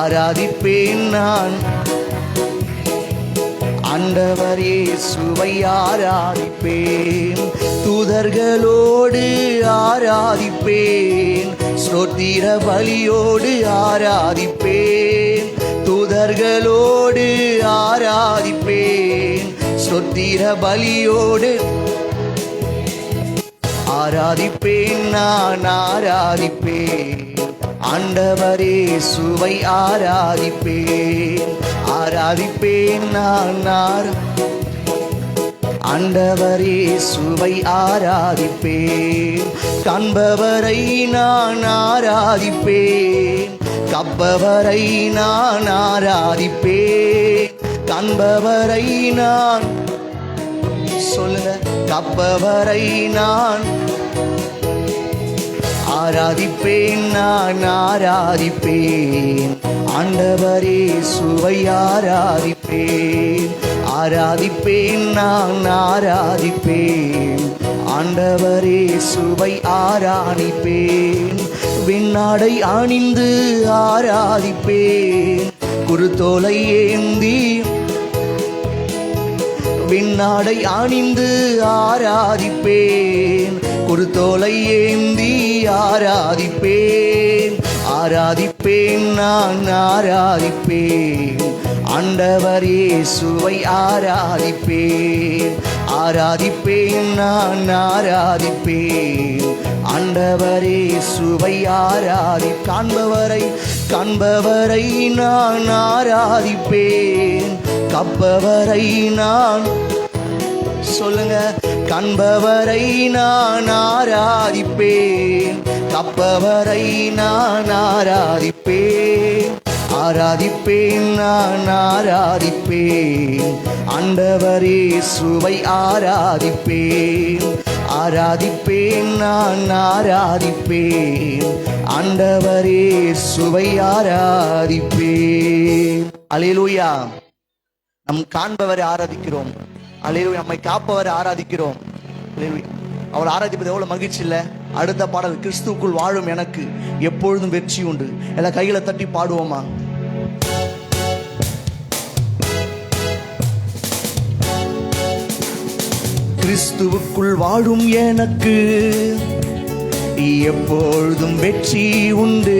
ஆராதிப்பேன் நான். ஆண்டவர் இயேசுவை ஆராதிப்பேன், தூதர்களோடு ஆராதிப்பேன், ஸ்தோத்திர பலியோடு ஆராதிப்பேன், தூதர்களோடு ஆராதிப்பேன், ஸ்தோத்திர பலியோடு ஆராதிப்பேன் நான். ஆராதிப்பேன் ஆண்டவர் இயேசுவை ஆராதிப்பேன், ஆராதிப்பேன் நான். ஆண்டவர் இயேசுவை ஆராதிப்பேன், காண்பவரை நான் ஆராதிப்பேன், கப்பவரை நான் ஆராதிப்பேன், காண்பவரை நான் சொல்லுங்க, கப்பவரை நான் ஆராதிப்பேன் நான். ஆராதிப்பேன் ஆண்டவர் இயேசுவை ஆராதிப்பேன், ஆராதிப்பேன் நான். ஆராதிப்பேன் ஆண்டவர் இயேசுவை ஆராதிப்பேன், விண்ணாடை அணிந்து ஆராதிப்பேன், குருத்தோலை ஏந்தி விண்ணாடை அணிந்து ஆராதிப்பேன், குருத்தோலை ஏந்தி ஆராதிப்பேன், ஆராதிப்பேன் நான். ஆராதிப்பேன் ஆண்டவர் இயேசுவை ஆராதிப்பேன், ஆராதிப்பேன் நான். ஆராதிப்பேன் ஆண்டவர் இயேசுவை காண்பவரை காண்பவரை நான் ஆராதிப்பேன், கப்பவரை நான் சொல்லுங்க, காண்பவரை நான் ஆராதிப்பேன், கப்பவரை நான் ஆராதிப்பேன், ஆராதிப்பேன் நான். ஆராதிப்பேன் ஆண்டவர் இயேசுவை ஆராதிப்பேன், ஆராதிப்பேன் நான். ஆராதிப்பேன் ஆண்டவர் இயேசுவை ஆராதிப்பேன். அல்லேலூயா. நம் காண்பவரை ஆராதிக்கிறோம். அல்லேலூயா. நம்மை காப்பவரை ஆராதிக்கிறோம். அல்லேலூயா. அவளை ஆராதிப்பது எவ்வளவு மகிழ்ச்சி இல்லை? அடுத்த பாடல், கிறிஸ்துவுக்குள் வாழும் எனக்கு எப்பொழுதும் வெற்றி உண்டு. எல்லாம் கைகளை தட்டி பாடுவோமா? கிறிஸ்துவுக்குள் வாழும் எனக்கு எப்பொழுதும் வெற்றி உண்டு.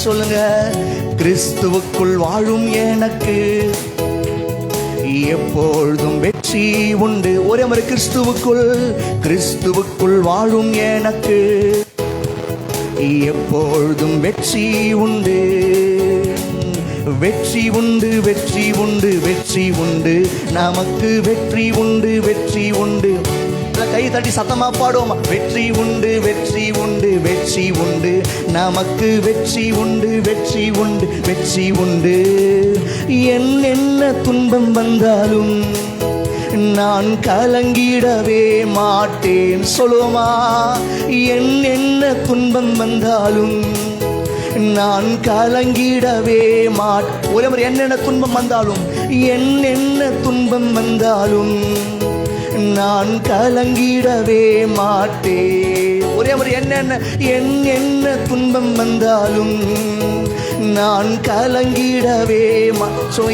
சொல்லுங்க, கிறிஸ்துவுக்குள் வாழும் எனக்கு எப்பொழுதும் வெற்றி உண்டு. ஒரே முறை, கிறிஸ்துவுக்குள் வாழும் எனக்கு எப்பொழுதும் வெற்றி உண்டு. வெற்றி உண்டு, வெற்றி உண்டு, வெற்றி உண்டு, நமக்கு வெற்றி உண்டு, வெற்றி உண்டு. கை தட்டி சத்தமா பாடுவோமா? வெற்றி உண்டு, வெற்றி உண்டு, வெற்றி உண்டு, நமக்கு வெற்றி உண்டு, வெற்றி உண்டு, வெற்றி உண்டு. என்ன துன்பம் வந்தாலும் நான் கலங்கிடவே மாட்டேன். சொல்லுவோமா? என்ன துன்பம் வந்தாலும் நான் கலங்கிடவே மாட்டேன். ஒரே முறை, என்னென்ன துன்பம் வந்தாலும், என்னென்ன துன்பம் வந்தாலும் நான் கலங்கிடவே மாட்டேன். ஒரே முறை, என்னென்ன துன்பம் வந்தாலும் நான் கலங்கிடவே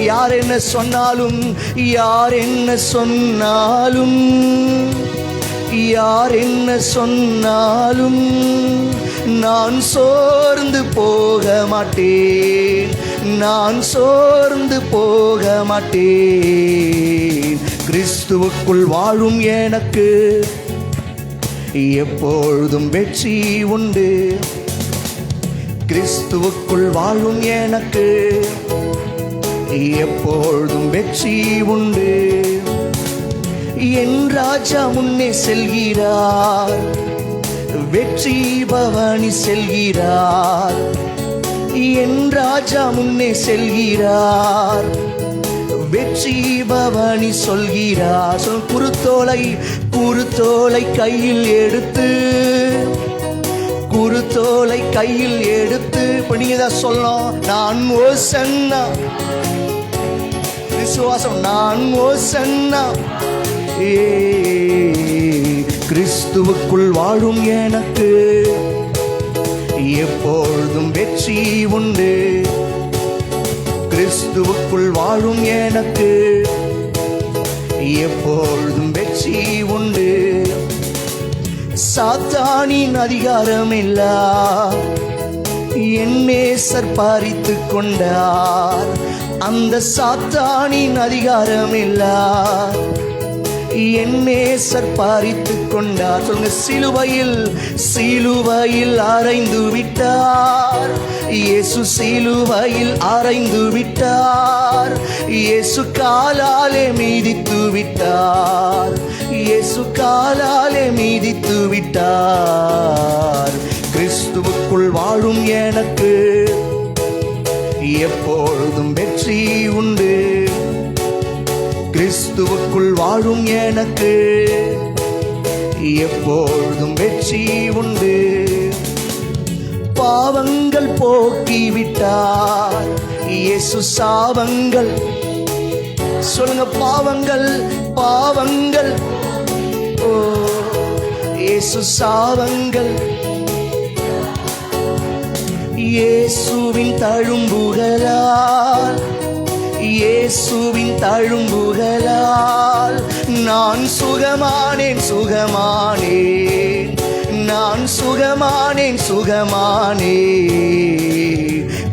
யார் என்ன சொன்னாலும், யார் என்ன சொன்னாலும், யார் என்ன சொன்னாலும் நான் சோர்ந்து போக மாட்டேன், நான் சோர்ந்து போக மாட்டேன். கிறிஸ்துவுக்குள் வாழும் எனக்கு எப்பொழுதும் வெற்றி உண்டு. கிறிஸ்துவுக்குள் வாழும் எனக்கு எப்பொழுதும் வெற்றி உண்டு. என் ராஜா முன்னே செல்கிறார், வெற்றி பவனி செல்கிறார். என் ராஜா முன்னே செல்கிறார், வெற்றி பவனி சொல்கிறார். குருத்தோலை கையில் எடுத்து, குருத்தோலை கையில் எடுத்து, இப்ப நீங்க தான் சொல்லணும், நான் ஓசன்னா, விசுவாசம், நான் ஓசன்னா. கிறிஸ்துவுக்குள் வாழும் எனக்கு எப்பொழுதும் வெற்றி உண்டு. கிறிஸ்துவுக்குள் வாழும் எனக்கு எப்பொழுதும் வெற்றி உண்டு. சாத்தானின் அதிகாரம் இல்லா என் நேசர் பறித்து கொண்டார். அந்த சாத்தானின் அதிகாரம் இல்லா என் நேசர் பறித்து கொண்டார். சொல்லுங்க, சிலுவையில் அறைந்து விட்டார். இயேசு சிலுவையில் அறைந்து விட்டார். இயேசு காலாலே மீதித்து விட்டார். இயேசு காலாலே மீதித்து விட்டார். கிறிஸ்துவுக்குள் வாழும் எனக்கு எப்பொழுதும் வெற்றி உண்டு. கிறிஸ்துவுக்குள் வாழும் எனக்கு எப்பொழுதும் வெற்றி உண்டு. பாவங்கள் போக்கிவிட்டார் இயேசு. சாபங்கள், சொல்லுங்க, பாவங்கள் ஓ இயேசு சாபங்கள். இயேசுவின் தழும்புகளால், இயேசுவின் தழும்புகளால் நான் சுகமானேன், நான் சுகமானேன்.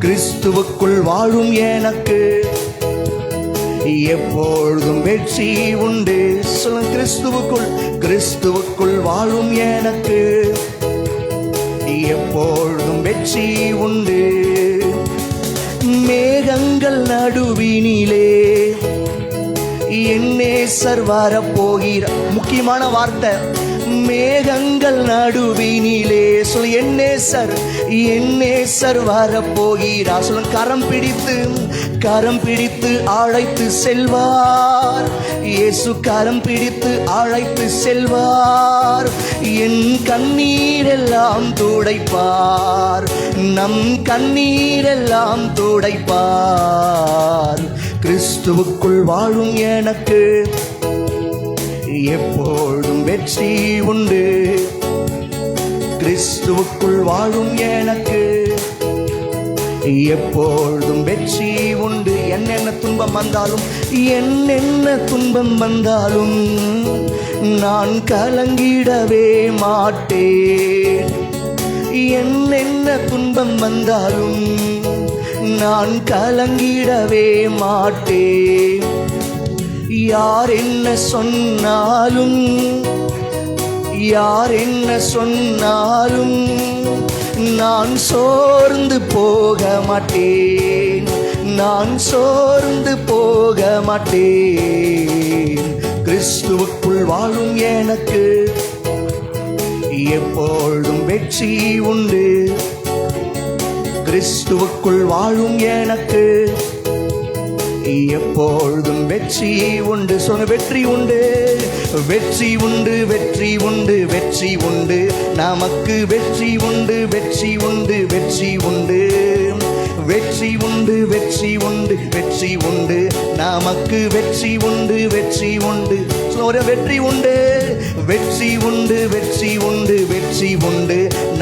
கிறிஸ்துவுக்குள் வாழும் எனக்கு எப்பொழுதும் வெற்றி உண்டு. சொல்லுங்க, கிறிஸ்துவுக்குள் வாழும் எனக்கு எப்பொழுதும் வெற்றி உண்டு. மேகங்கள் நடுவினிலே என் நேசர் வரப்போகிறார். முக்கியமான வார்த்தை, மேகங்கள் நடுவினிலே. சொல்லு, என் நேசர் வரப்போகிறார். சொல்லுங்க, கரம் பிடித்து அழைத்து செல்வார். இயேசு கரம் பிடித்து அழைத்து செல்வார். என் கண்ணீரெல்லாம் துடைப்பார். நம் கண்ணீரெல்லாம் துடைப்பார். கிறிஸ்துவுக்குள் வாழும் எனக்கு எப்பொழுதும் வெற்றி உண்டு. கிறிஸ்துவுக்குள் வாழும் எனக்கு எப்பொழுதும் வெற்றி உண்டு. என்னென்ன துன்பம் வந்தாலும் நான் கலங்கிடவே மாட்டேன். என்னென்ன துன்பம் வந்தாலும் நான் கலங்கிடவே மாட்டேன். யார் என்ன சொன்னாலும் நான் சோர்ந்து போக மாட்டேன். கிறிஸ்துவுக்குள் வாழும் எனக்கு எப்பொழுதும் வெற்றி உண்டு. கிறிஸ்துவுக்குள் வாழும் எனக்கு எப்பொழுதும் வெற்றி உண்டு. சொல்லுங்க, வெற்றி உண்டு. நமக்கு வெற்றி உண்டு. நமக்கு வெற்றி உண்டு. சொல்லுங்க, வெற்றி உண்டு.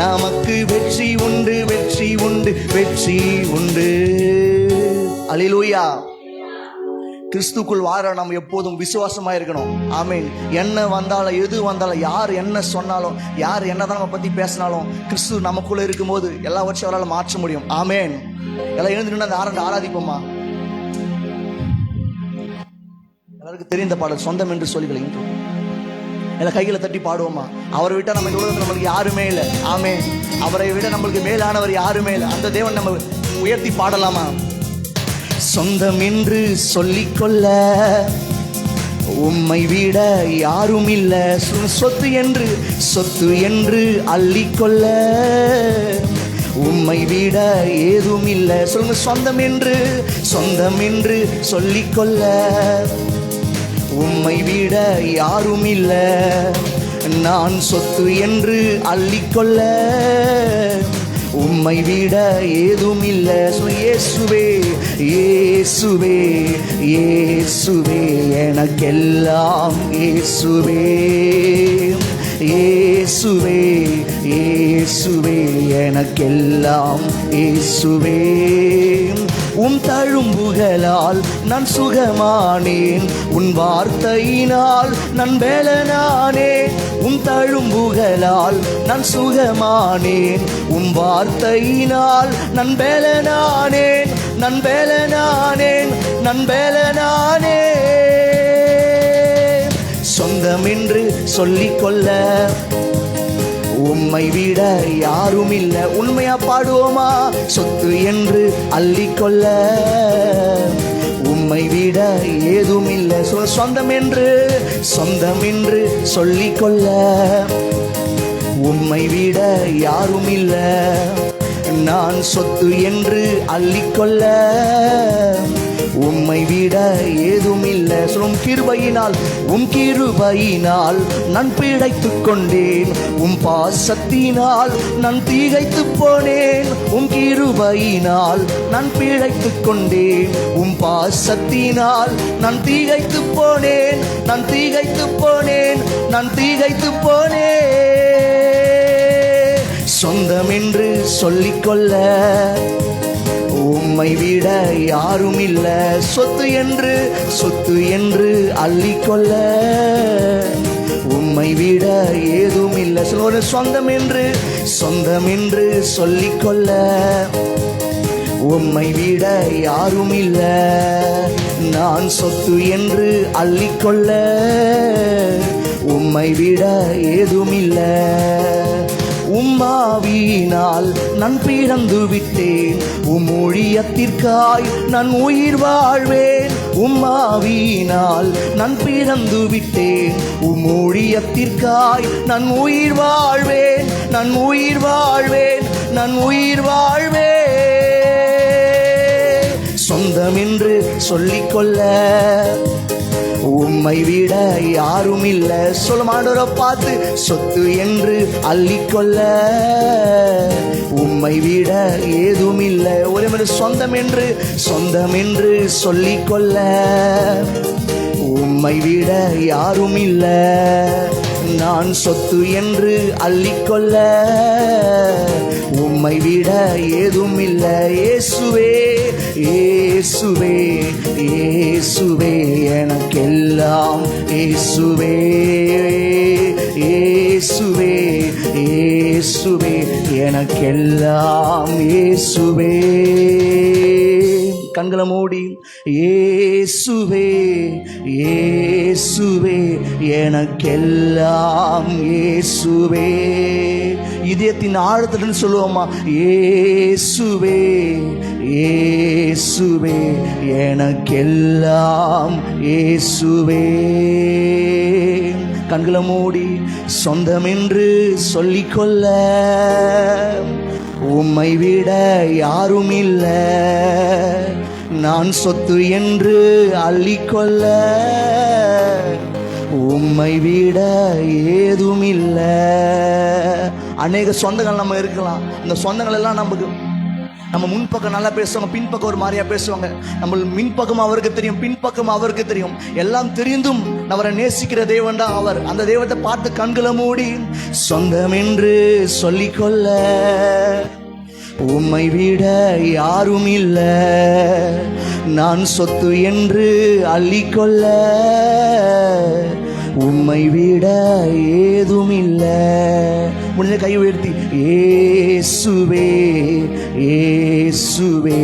நமக்கு வெற்றி உண்டு. அல்லேலூயா. கிறிஸ்துக்குள் வாழ நம்ம எப்போதும் விசுவாசமா இருக்கணும். ஆமீன். என்ன வந்தாலும், எது வந்தாலும், யார் என்ன சொன்னாலும், யார் என்னதான் நம்ம பத்தி பேசினாலும், கிறிஸ்து நமக்குள்ள இருக்கும்போது எல்லாவற்றையும் அவரால் மாற்ற முடியும். ஆமேன். எல்லாம் எழுந்து அந்த ஆராதிப்போமா? எல்லாருக்கும் தெரிந்த பாடல் சொந்தம் என்று சொல்லிக்கலாம். எல்லாம் கைகளை தட்டி பாடுவோமா? அவரை விட்டா நம்ம இந்த உலகத்தில் நம்மளுக்கு யாருமே இல்லை. ஆமேன். அவரை விட நம்மளுக்கு மேலானவர் யாருமே இல்லை. அந்த தேவன் நம்ம உயர்த்தி பாடலாமா? சொந்தம் என்று சொல்லிக்கொள்ள உம்மை விட யாரும் இல்ல. சொத்து என்று அள்ளிக்கொள்ள உம்மை விட ஏதும் இல்ல. சொல்லுங்க, சொந்தம் என்று சொல்லிக்கொள்ள உம்மை விட யாரும் இல்ல. நான் சொத்து என்று அள்ளிக்கொள்ள உம்மை விட ஏதும் இல்ல. இயேசுவே எனக்கெல்லாம். இயேசுவே எனக்கெல்லாம். உம் தழும்புகளால் நான் சுகமானேன். உன் வார்த்தையினால் நான் பெலனானேன். உம் தழும்புகளால் நான் சுகமானேன். உம் வார்த்தையினால் நான் பெலனானேன். நான் பெலனானேன். நான் பெலனானேன். சொந்தம் என்று சொல்லிக்கொள்ள உம்மை விட யாரும் இல்ல. உண்மையா பாடுவோமா? சொத்து என்று அள்ளிக்கொள்ள உம்மை விட ஏதும் இல்லை. சொந்தம் என்று சொல்லிக்கொள்ள உம்மை விட யாரும் இல்ல. நான் சொத்து என்று அள்ளிக்கொள்ள உம்மை விட ஏதும் இல்லை. சொல்லும் கிருபையினால் உம் கிருபையினால் நான் பிழைத்துக் கொண்டேன். உம் பாசத்தினால் நான் தீகைத்து போனேன். உம் கிருபையினால் நான் பிழைத்துக் கொண்டேன். உம் பாசத்தினால் நான் தீகைத்து போனேன். நான் தீகைத்து போனேன். நான் தீகைத்து போனேன். சொந்தம் என்று சொல்லிக்கொள்ள உம்மை விட யாரும் இல்ல. சொத்து என்று அள்ளிக்கொள்ள உம்மை விட ஏதும் இல்லை. சொல்ல சொந்தம் என்று சொல்லிக்கொள்ள உம்மை விட யாரும் இல்ல. நான் சொத்து என்று அள்ளிக்கொள்ள உம்மை விட ஏதும் இல்லை. உம்மாவியினால் நான் பிறந்து விட்டேன். உம் ஊழியத்திற்காய் நான் உயிர் வாழ்வேன். உம்மாவியினால் நான் பிறந்து விட்டேன். உம் ஊழியத்திற்காய் நான் உயிர் வாழ்வேன். நான் உயிர் வாழ்வேன். நான் உயிர் வாழ்வேன். சொந்தம் என்று சொல்லிக்கொள்ள உம்மை விட யாரும் இல்ல. சொல்லும் ஆண்டவரை பார்த்து சொத்து என்று அள்ளிக்கொள்ள உம்மை விட ஏதும் இல்லை. ஒரே மாதிரி சொந்தம் என்று சொல்லிக்கொள்ள உம்மை விட யாரும் இல்ல. நான் சொத்து என்று அள்ளிக்கொள்ள உம்மை விட ஏதும் இல்லை. இயேசுவே இயேசுவே இயேசுவே எனக்கெல்லாம். இயேசுவே இயேசுவே இயேசுவே எனக்கெல்லாம். இயேசுவே கண்களை மூடி இயேசுவே இயேசுவே எனக்கெல்லாம். இயேசுவே இதயத்தின் ஆழத்துடன் சொல்லுவோமா? இயேசுவே இயேசுவே எனக்கெல்லாம். இயேசுவே கண்களை மூடி சொந்தம் என்று சொல்லிக்கொள்ள உம்மை விட யாரும் இல்ல. நான் சொத்து என்று அள்ளிக்கொள்ள உம்மை விட ஏதும் இல்ல. அநேக சொந்தங்கள் நம்ம இருக்கலாம். இந்த சொந்தங்கள் எல்லாம் நம்ம முன்பக்கம் நல்லா பேசுவாங்க, பின்பக்கம் ஒரு மாதிரியா பேசுவாங்க. நம்ம மின்பக்கம் அவருக்கு தெரியும், பின்பக்கம் அவருக்கு தெரியும். எல்லாம் தெரிந்தும் அவரை நேசிக்கிற தேவன் தான் அவர். அந்த தேவத்தை பார்த்து கண்களை மூடி சொந்தம் என்று சொல்லிக்கொள்ள உம்மை விட யாரும் இல்ல. நான் சொத்து என்று அள்ளிக்கொள்ள உம்மை விட ஏதும் இல்லை. முடிஞ்ச கை உயர்த்தி இயேசுவே இயேசுவே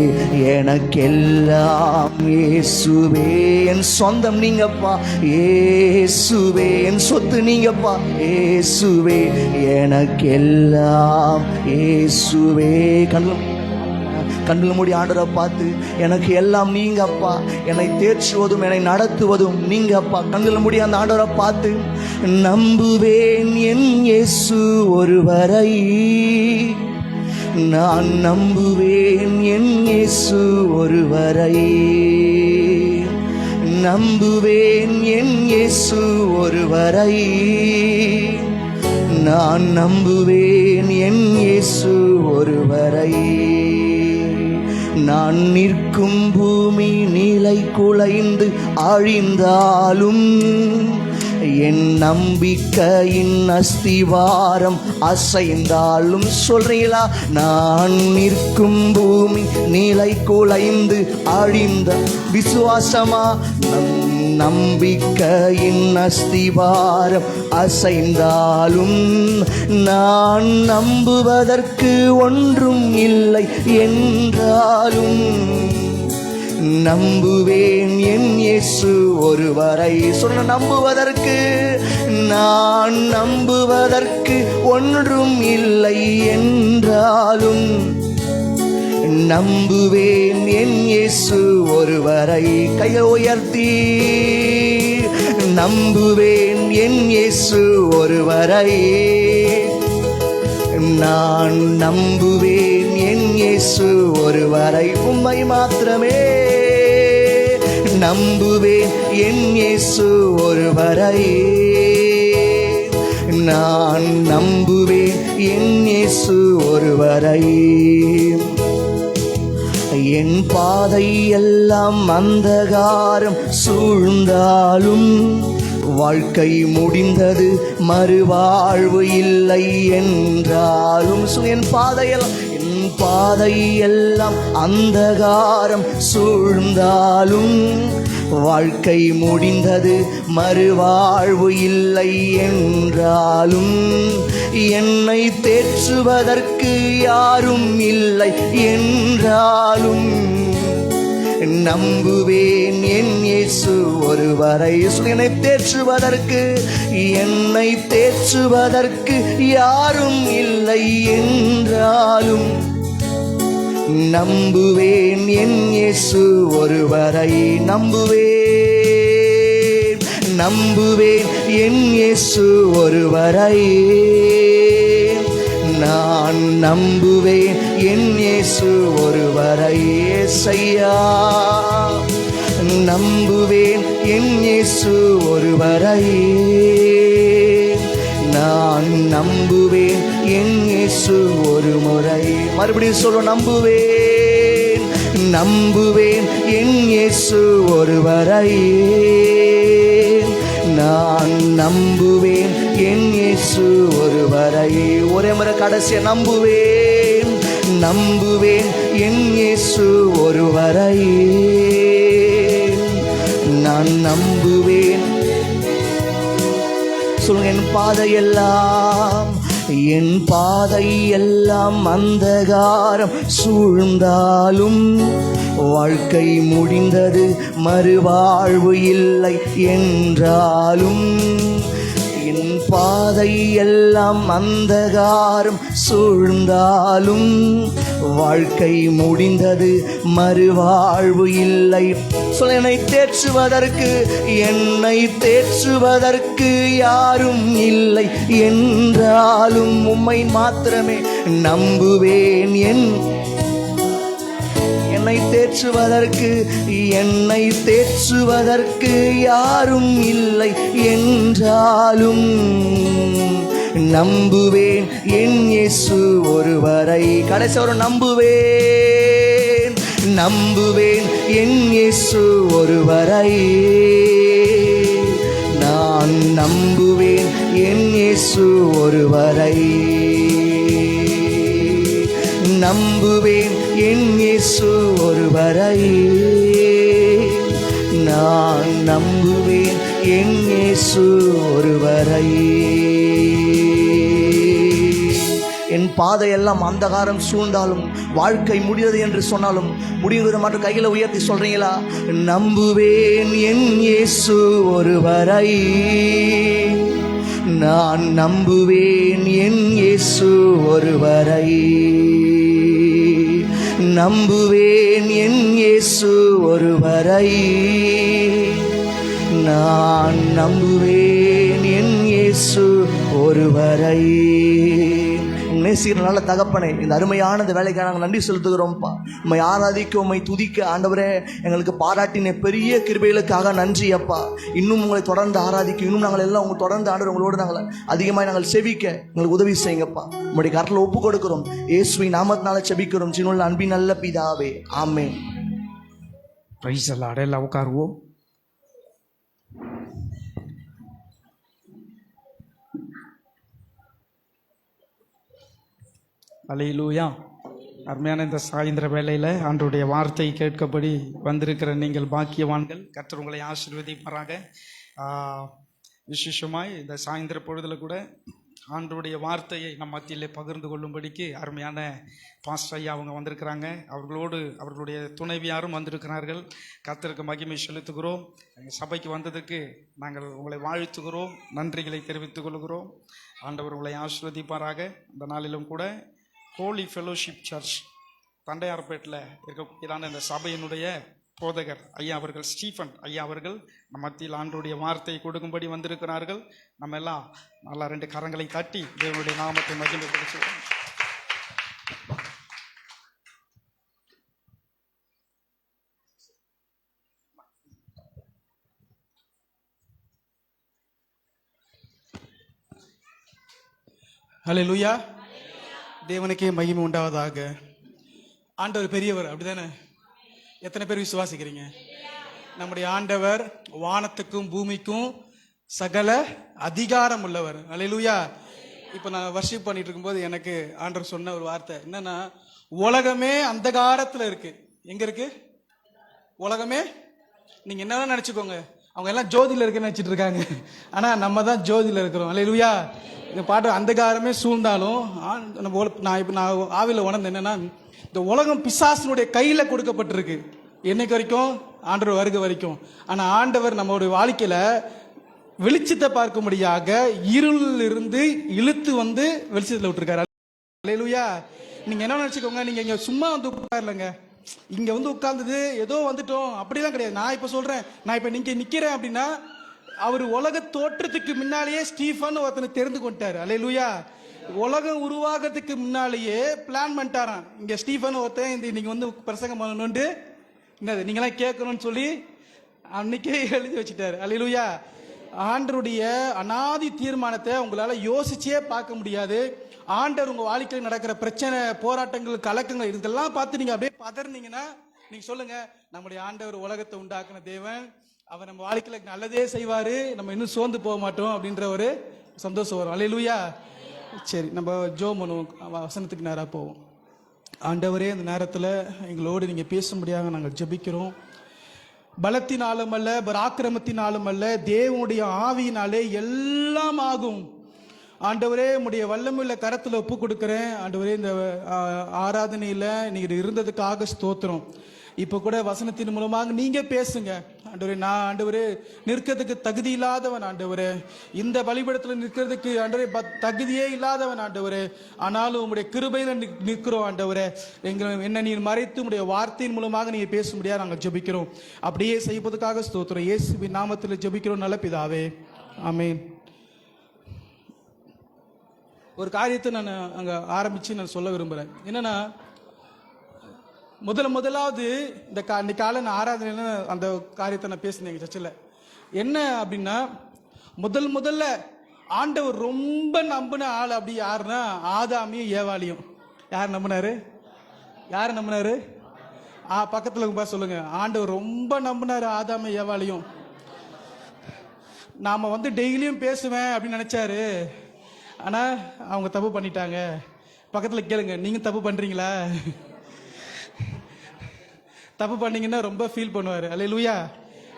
எனக்கெல்லாம். இயேசுவே என் சொந்தம் நீங்கப்பா. இயேசுவே என் சொத்து நீங்கப்பா. இயேசுவே எனக்கெல்லாம். இயேசுவே கண்ணில் மூடி ஆண்டவரை பார்த்து எனக்கு எல்லாம் நீங்க அப்பா. என்னை தேற்றுவதும் என்னை நடத்துவதும் நீங்க அப்பா. கண்ணில் மூடி அந்த ஆண்டவரை பார்த்து நம்புவேன் என் இயேசு ஒருவரை. நான் நம்புவேன் என் இயேசு ஒருவரை. நம்புவேன் என் இயேசு ஒருவரை. நான் நம்புவேன் என் இயேசு ஒருவரை. நான் நிற்கும் பூமி நிலை குலைந்து அழிந்தாலும் என் நம்பிக்கையின் அஸ்திவாரம் அசைந்தாலும் சொல்றீங்களா? நான் நிற்கும் பூமி நிலை குலைந்து அழிந்த விசுவாசமா? நம்பிக்கையின் அஸ்திவாரம் அசைந்தாலும் நான் நம்புவதற்கு ஒன்றும் இல்லை என்றாலும் நம்புவேன் என் இயேசு ஒருவரை. சொன்ன நம்புவதற்கு, நான் நம்புவதற்கு ஒன்றும் இல்லை என்றாலும் நம்புவேன் என் இயேசு ஒருவரை. கையை உயர்த்தி நம்புவேன் என் இயேசு ஒருவரை. நான் நம்புவேன் என் இயேசு ஒருவரை. உம்மை மாத்திரமே நம்புவேன் என் இயேசு ஒருவரை. நான் நம்புவேன் என் இயேசு ஒருவரை. என் பாதை எல்லாம் அந்தகாரம் சூழ்ந்தாலும் வாழ்க்கை முடிந்தது மறுவாழ்வு இல்லை என்றாலும் என் பாதை எல்லாம் அந்தகாரம் சூழ்ந்தாலும் வாழ்க்கை முடிந்தது மறுவாழ்வு இல்லை என்றாலும் என்னை தேற்றுவதற்கு யாரும் இல்லை என்றாலும் நம்புவேன் என் இயேசு ஒருவரை. என்னை தேற்றுவதற்கு யாரும் இல்லை என்றாலும் நம்புவேன் என் இயேசு ஒருவரை. நம்புவேன் என் இயேசு ஒருவரை. நான் நம்புவேன் என் இயேசு ஒருவரை. ஏசையா நம்புவேன் என் இயேசு ஒருவரை. நான் நம்புவேன் என் இயேசு ஒரு முறை. மறுபடியும் சொல்ல நம்புவேன் என் இயேசு ஒருவரை. நான் நம்புவேன் என் இயேசு ஒருவரை. ஒரே முறை கடைசியா நம்புவேன் என் இயேசு ஒருவரை. நான் நம்புவேன். சொல்லுங்க, என் பாதை எல்லாம் அந்தகாரம் சூழ்ந்தாலும் வாழ்க்கை முடிந்தது மறுவாழ்வு இல்லை என்றாலும் என் பாதை எல்லாம் அந்தகாரம் சூழ்ந்தாலும் வாழ்க்கை முடிந்தது மறுவாழ்வு இல்லை. என்னை தேற்றுவதற்கு யாரும் இல்லை என்றாலும் உம்மை மாத்திரமே நம்புவேன். என்னை தேற்றுவதற்கு யாரும் இல்லை என்றாலும் நம்புவேன் என் இயேசு ஒருவரை. கடைசி ஒரு நம்புவேன் என் இயேசு ஒருவரை. நான் நம்புவேன் என் இயேசு ஒருவரை. நம்புவேன் என் இயேசு ஒருவரை. நான் நம்புவேன் என் இயேசு ஒருவரை. என் பாதையெல்லாம் அந்தகாரம் சூழ்ந்தாலும் வாழ்க்கை முடியாது என்று சொன்னாலும் முடியுங்கிற மட்டும் கைகளை உயர்த்தி சொல்றீங்களா? நம்புவேன் என் இயேசு ஒருவரை. நான் நம்புவேன் என் இயேசு ஒருவரை. நம்புவேன் என் இயேசு ஒருவரை. நான் நம்புவேன் என் இயேசு ஒருவரை. நேசிக்கிற நல்ல தகப்பனே, இந்த அருமையான இந்த வேலைக்காக நாங்கள் நன்றி செலுத்துகிறோம்ப்பா. உம்மை ஆராதிக்க, உம்மை துதிக்க ஆண்டவரே எங்களுக்கு பாராட்டின பெரிய கிருபைகளுக்காக நன்றி அப்பா. இன்னும் உங்களை தொடர்ந்து ஆராதிக்க, இன்னும் நாங்கள் எல்லாம் உங்களை தொடர்ந்து ஆண்டவர் உங்களோடு நாங்கள் அதிகமாக நாங்கள் செவிக்க எங்களுக்கு உதவி செய்யுங்கப்பா. உங்களுடைய கரத்தில் ஒப்பு கொடுக்கிறோம். இயேசுவின் நாமத்தினால செபிக்கிறோம் ஜீவனுள்ள அன்பின் நல்ல பிதாவே, ஆமென். Praise the Lord. எல்லாம் உட்காருவோம். அல்லேலூயா. அருமையான இந்த சாயந்திர வேளையில் ஆண்டவருடைய வார்த்தை கேட்கபடி வந்திருக்கிற நீங்கள் பாக்கியவான்கள். கர்த்தர் உங்களை ஆசீர்வதிப்பாராக. விசேஷமாய் இந்த சாயந்திர பொழுதில் கூட ஆண்டவருடைய வார்த்தையை நம் மத்தியிலே பகிர்ந்து கொள்ளும்படிக்கு அருமையான பாஸ்டர் ஐயா அவங்க வந்திருக்கிறாங்க. அவர்களோடு அவர்களுடைய துணைவியாரும் வந்திருக்கிறார்கள். கர்த்தருக்கு மகிமை செலுத்துகிறோம். எங்கள் சபைக்கு வந்ததுக்கு நாங்கள் உங்களை வாழ்த்துகிறோம், நன்றிகளை தெரிவித்துக் கொள்கிறோம். ஆண்டவர் உங்களை ஆசீர்வதிப்பாராக. இந்த நாளிலும் கூட ஹோலி ஃபெலோஷிப் சர்ச் தண்டையார்பேட்டில் இருக்கக்கூடியதான இந்த சபையினுடைய போதகர் ஐயா அவர்கள், ஸ்டீஃபன் ஐயா அவர்கள் நம்ம மத்தியில் ஆண்டவருடைய வார்த்தையை கொடுக்கும்படி வந்திருக்கிறார்கள். நம்ம எல்லாம் நல்லா 2 கரங்களை தட்டி தேவனுடைய நாமத்தை மகிமைப்படுத்துவோம். அல்லேலூயா. தேவனுக்கே மகிமை உண்டாவதாக. ஆண்டவர் பெரியவர், அப்படிதானே? எத்தனை பேர் விசுவாசிக்கிறீங்க? நம்முடைய ஆண்டவர் வானத்துக்கும் பூமிக்கும் சகல அதிகாரம் உள்ளவர். அல்லேலூயா. இப்போ நான் வர்ஷிப் பண்ணிட்டு இருக்கும்போது எனக்கு ஆண்டவர் சொன்ன ஒரு வார்த்தை என்னன்னா, உலகமே அந்தகாரத்தில் இருக்கு. எங்க இருக்கு உலகமே? நீங்க என்ன நினைச்சுக்கோங்க, அவங்க எல்லாம் ஜோதியில் இருக்குன்னு நினைச்சிட்டு இருக்காங்க. ஆனா நம்ம தான் ஜோதியில் இருக்கிறோம். அல்லேலூயா. இந்த பாட்டு அந்தகாரமே சூழ்ந்தாலும் நான் ஆவில உணர்ந்து என்னன்னா, இந்த உலகம் பிசாசினுடைய கையில கொடுக்கப்பட்டிருக்கு என்னைக்கு வரைக்கும்? ஆண்டவர் வருகை வரைக்கும். ஆனா ஆண்டவர் நம்மளுடைய வாழ்க்கையில வெளிச்சத்தை பார்க்கும்படியாக இருளில் இருந்து இழுத்து வந்து வெளிச்சத்தில் விட்டுருக்காரு. அல்லேலூயா. நீங்க என்ன நினைச்சுக்கோங்க, நீங்க இங்க சும்மா வந்து உட்கார்லங்க, இங்க வந்து உட்கார்ந்தது ஏதோ வந்துட்டோம் அப்படிலாம் கிடையாது. நான் இப்ப சொல்றேன், நான் இப்ப நீங்க நிக்கிறேன் அப்படின்னா அவர் உலக தோற்றத்துக்கு முன்னாலேயே ஸ்டீஃபன் ஒருத்தனை தெரிந்து கொண்டாரு. அல்லேலூயா. உலகம் உருவாகிறதுக்கு முன்னாலேயே பிளான் பண்ணிட்டாராம். இங்க ஸ்டீஃபன் ஒருத்தன் இன்னைக்கு வந்து பிரசங்கம் பண்ணணும்னு என்னது நீங்களாம் கேட்கணும்னு சொல்லி அன்னைக்கே எழுதி வச்சுட்டாரு. அல்லேலூயா. ஆண்டருடைய அனாதி தீர்மானத்தை உங்களால யோசிச்சே பார்க்க முடியாது. ஆண்டவர் உங்க வாழ்க்கையில் நடக்கிற பிரச்சனை, போராட்டங்கள், கலக்கங்கள் இதெல்லாம் பார்த்து நீங்க அப்படியே பதறினீங்கன்னா நீங்க சொல்லுங்க, நம்முடைய ஆண்டவர் உலகத்தை உண்டாக்குன தேவன், அவர் நம்ம வாழ்க்கையில நல்லதே செய்வாரு, நம்ம இன்னும் சோர்ந்து போக மாட்டோம் அப்படின்ற ஒரு சந்தோஷம் வரும். அல்லேலூயா. சரி, நம்ம ஜெபம் பண்ணுவோம். வசனத்துக்கு நேரா போவோம். ஆண்டவரே, இந்த நேரத்தில் எங்களோடு நீங்க பேசும்படியாக நாங்கள் ஜெபிக்கிறோம். பலத்தினாலும் அல்ல, பராக்கிரமத்தினாலும் அல்ல, தேவனுடைய ஆவியினாலே எல்லாம் ஆகும். ஆண்டவரே, உடைய வல்லமையுள்ள கரத்தில் ஒப்பு கொடுக்கிறேன். ஆண்டவரே, இந்த ஆராதனையில் நீங்க இருந்ததுக்காக ஸ்தோத்திரம். இப்போ கூட வசனத்தின் மூலமாக நீங்க பேசுங்க ஆண்டவரே. நான் ஆண்டவரே நிற்கிறதுக்கு தகுதி இல்லாதவன் ஆண்டவரே, இந்த பலிபீடத்தில் நிற்கிறதுக்கு ஆண்டவரே தகுதியே இல்லாதவன் ஆண்டவரே. ஆனாலும் உங்களுடைய கிருபையில நிற்கிறோம் ஆண்டவரே. என்ன நீர் மறைத்து உடைய வார்த்தையின் மூலமாக நீங்க பேச முடியாது நாங்கள் ஜெபிக்கிறோம். அப்படியே செய்வதற்காக ஸ்தோத்திரம். இயேசுவின் நாமத்தில் ஜெபிக்கிறோம் நல்ல பிதாவே, ஆமென். ஒரு காரியத்தை நான் அங்க ஆரம்பிச்சு நான் சொல்ல விரும்புறேன். என்னன்னா, முதலாவது இந்த காலை நான் ஆராதனையில அந்த காரியத்தை நான் பேசினேன் எங்க சர்ச்சில். என்ன அப்படின்னா, முதல்ல ஆண்டவர் ரொம்ப நம்பின ஆள் அப்படி யாருன்னா ஆதாமியும் ஏவாளியும். யார் நம்பினாரு? யார் நம்பினாரு? பக்கத்துல சொல்லுங்க. ஆண்டவர் ரொம்ப நம்பினாரு ஆதாமியும் ஏவாளியும். நாம வந்து டெய்லியும் பேசுவேன் அப்படின்னு நினைச்சாரு. ஆனா அவங்க தப்பு பண்ணிட்டாங்க. பக்கத்துல கேளுங்க, நீங்க தப்பு பண்றீங்களா? தப்பு பண்ணீங்கன்னா ரொம்ப ஃபீல் பண்ணுவாரு. அல்லேலூயா.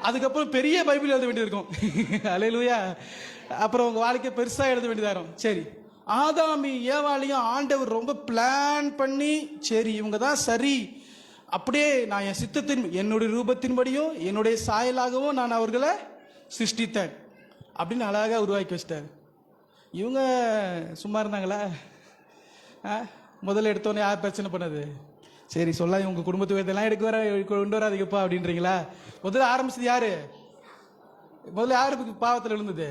அதுக்கப்புறம் பெரிய பைபிள் எழுத வேண்டியிருக்கும். அல்லேலூயா. அப்புறம் உங்க வாழ்க்கை பெருசா எழுத வேண்டியதா இருக்கும். சரி, ஆதாமி ஏவாளையும் ஆண்டவர் ரொம்ப பிளான் பண்ணி, சரி இவங்க தான் சரி, அப்படியே நான் என் சித்தத்தின் என்னுடைய ரூபத்தின்படியும் என்னுடைய சாயலாகவும் நான் அவர்களை சிருஷ்டித்தேன் அப்படின்னு அழகாக உருவாக்கி வச்சிட்டார். இவங்க சும்மா இருந்தாங்களா? முதல்ல எடுத்தோன்னே யார் பிரச்சனை பண்ணது? சரி சொல்ல, உங்க குடும்பத்து இதெல்லாம் கொண்டு வராதிங்கப்பா அப்படின்றீங்களா? முதல்ல ஆரம்பிச்சது யாரு? முதல்ல யாருக்கு பாவத்தில் விழுந்தது?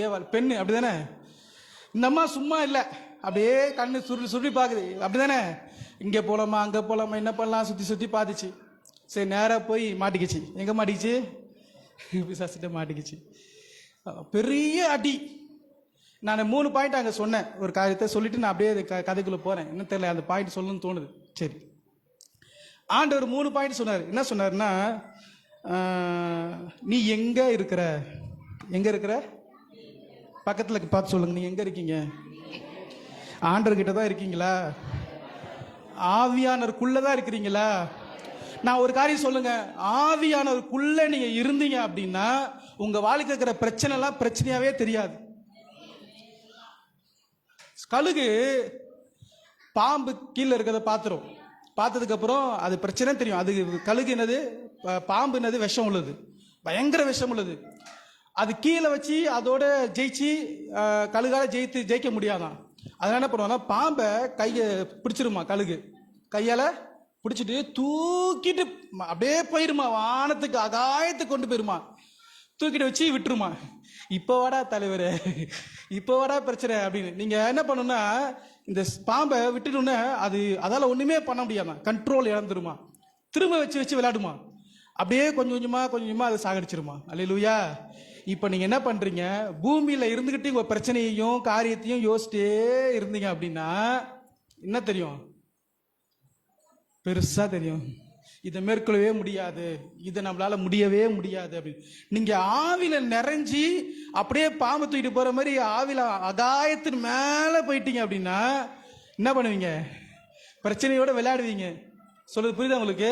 ஏவாள் பெண்ணு, அப்படிதானே? இந்த அம்மா சும்மா இல்லை, அப்படியே கண்ணு சுருட்டி பாக்குது, அப்படிதானே? இங்க போலாமா அங்க போலாமா என்ன பண்ணலாம் சுத்தி சுத்தி பாத்துச்சு. சரி, நேரா போய் மாட்டிக்கிச்சு. எங்க மாட்டிக்கிச்சு? பிசாசிட்ட மாட்டிக்கிச்சு. பெரிய அடி. நான் 3 பாயிண்ட் அங்கே சொன்னேன். ஒரு காரியத்தை சொல்லிட்டு நான் அப்படியே கதைக்குள்ள போறேன். என்ன தெரியல, அந்த பாயிண்ட் சொல்லணும்னு தோணுது. சரி, ஆண்டவர் 3 பாயிண்ட் சொன்னார். என்ன சொன்னார்னா, நீ எங்க இருக்கிற? எங்க இருக்கிற? பக்கத்துல பார்த்து சொல்லுங்க, நீ எங்க இருக்கீங்க? ஆண்டவர்கிட்ட தான் இருக்கீங்களா? ஆவியானவருக்குள்ள தான் இருக்கிறீங்களா? நான் ஒரு காரியம் சொல்லுங்க, ஆவியானவருக்குள்ள நீங்க இருந்தீங்க அப்படின்னா உங்க வாழ்க்கை இருக்கிற பிரச்சனை எல்லாம் பிரச்சனையாவே தெரியாது. கழுகு பாம்பு கீழே இருக்கிறத பார்த்துரும். பார்த்ததுக்கு அப்புறம் அது பிரச்சனை தெரியும். அது கழுகு என்னது, பாம்பு என்னது, விஷம் உள்ளது, பயங்கர விஷம் உள்ளது. அது கீழே வச்சு அதோட ஜெயிச்சு கழுகால ஜெயிக்க முடியாதான். அதனால என்ன பண்ணுவாங்க, பாம்பை கையை பிடிச்சிருமா, கழுகு கையால பிடிச்சிட்டு தூக்கிட்டு அப்படியே போயிருமா, வானத்துக்கு ஆகாயத்துக்கு கொண்டு போயிருமா, தூக்கிட்டு வச்சு விட்டுருமா. இப்போ வாடா தலைவரே, இப்போ வாடா பிரச்சனை அப்படின்னு. நீங்க என்ன பண்ணணும்னா, இந்த பாம்பை விட்டுட்டோன்னே அதால ஒண்ணுமே பண்ண முடியாம கண்ட்ரோல் இழந்துருமா, திரும்ப வச்சு விளையாடுமா, அப்படியே கொஞ்சம் கொஞ்சமா அதை சாகடிச்சிருமா. அல்லேலூயா. இப்போ நீங்க என்ன பண்றீங்க, பூமியில இருந்துகிட்டு உங்க பிரச்சனையையும் காரியத்தையும் யோசிச்சிட்டே இருந்தீங்க அப்படின்னா என்ன தெரியும், பெருசா தெரியும். இதை மேற்கொள்ளவே முடியாது, இதை நம்மளால முடியவே முடியாது அப்படின்னு. நீங்க ஆவில நிறைஞ்சி அப்படியே பாம்பு தூக்கிட்டு போற மாதிரி ஆவில அகாயத்தின் மேல போயிட்டீங்க அப்படின்னா என்ன பண்ணுவீங்க, பிரச்சனையோட விளையாடுவீங்க. சொல்றது புரியுதா உங்களுக்கு?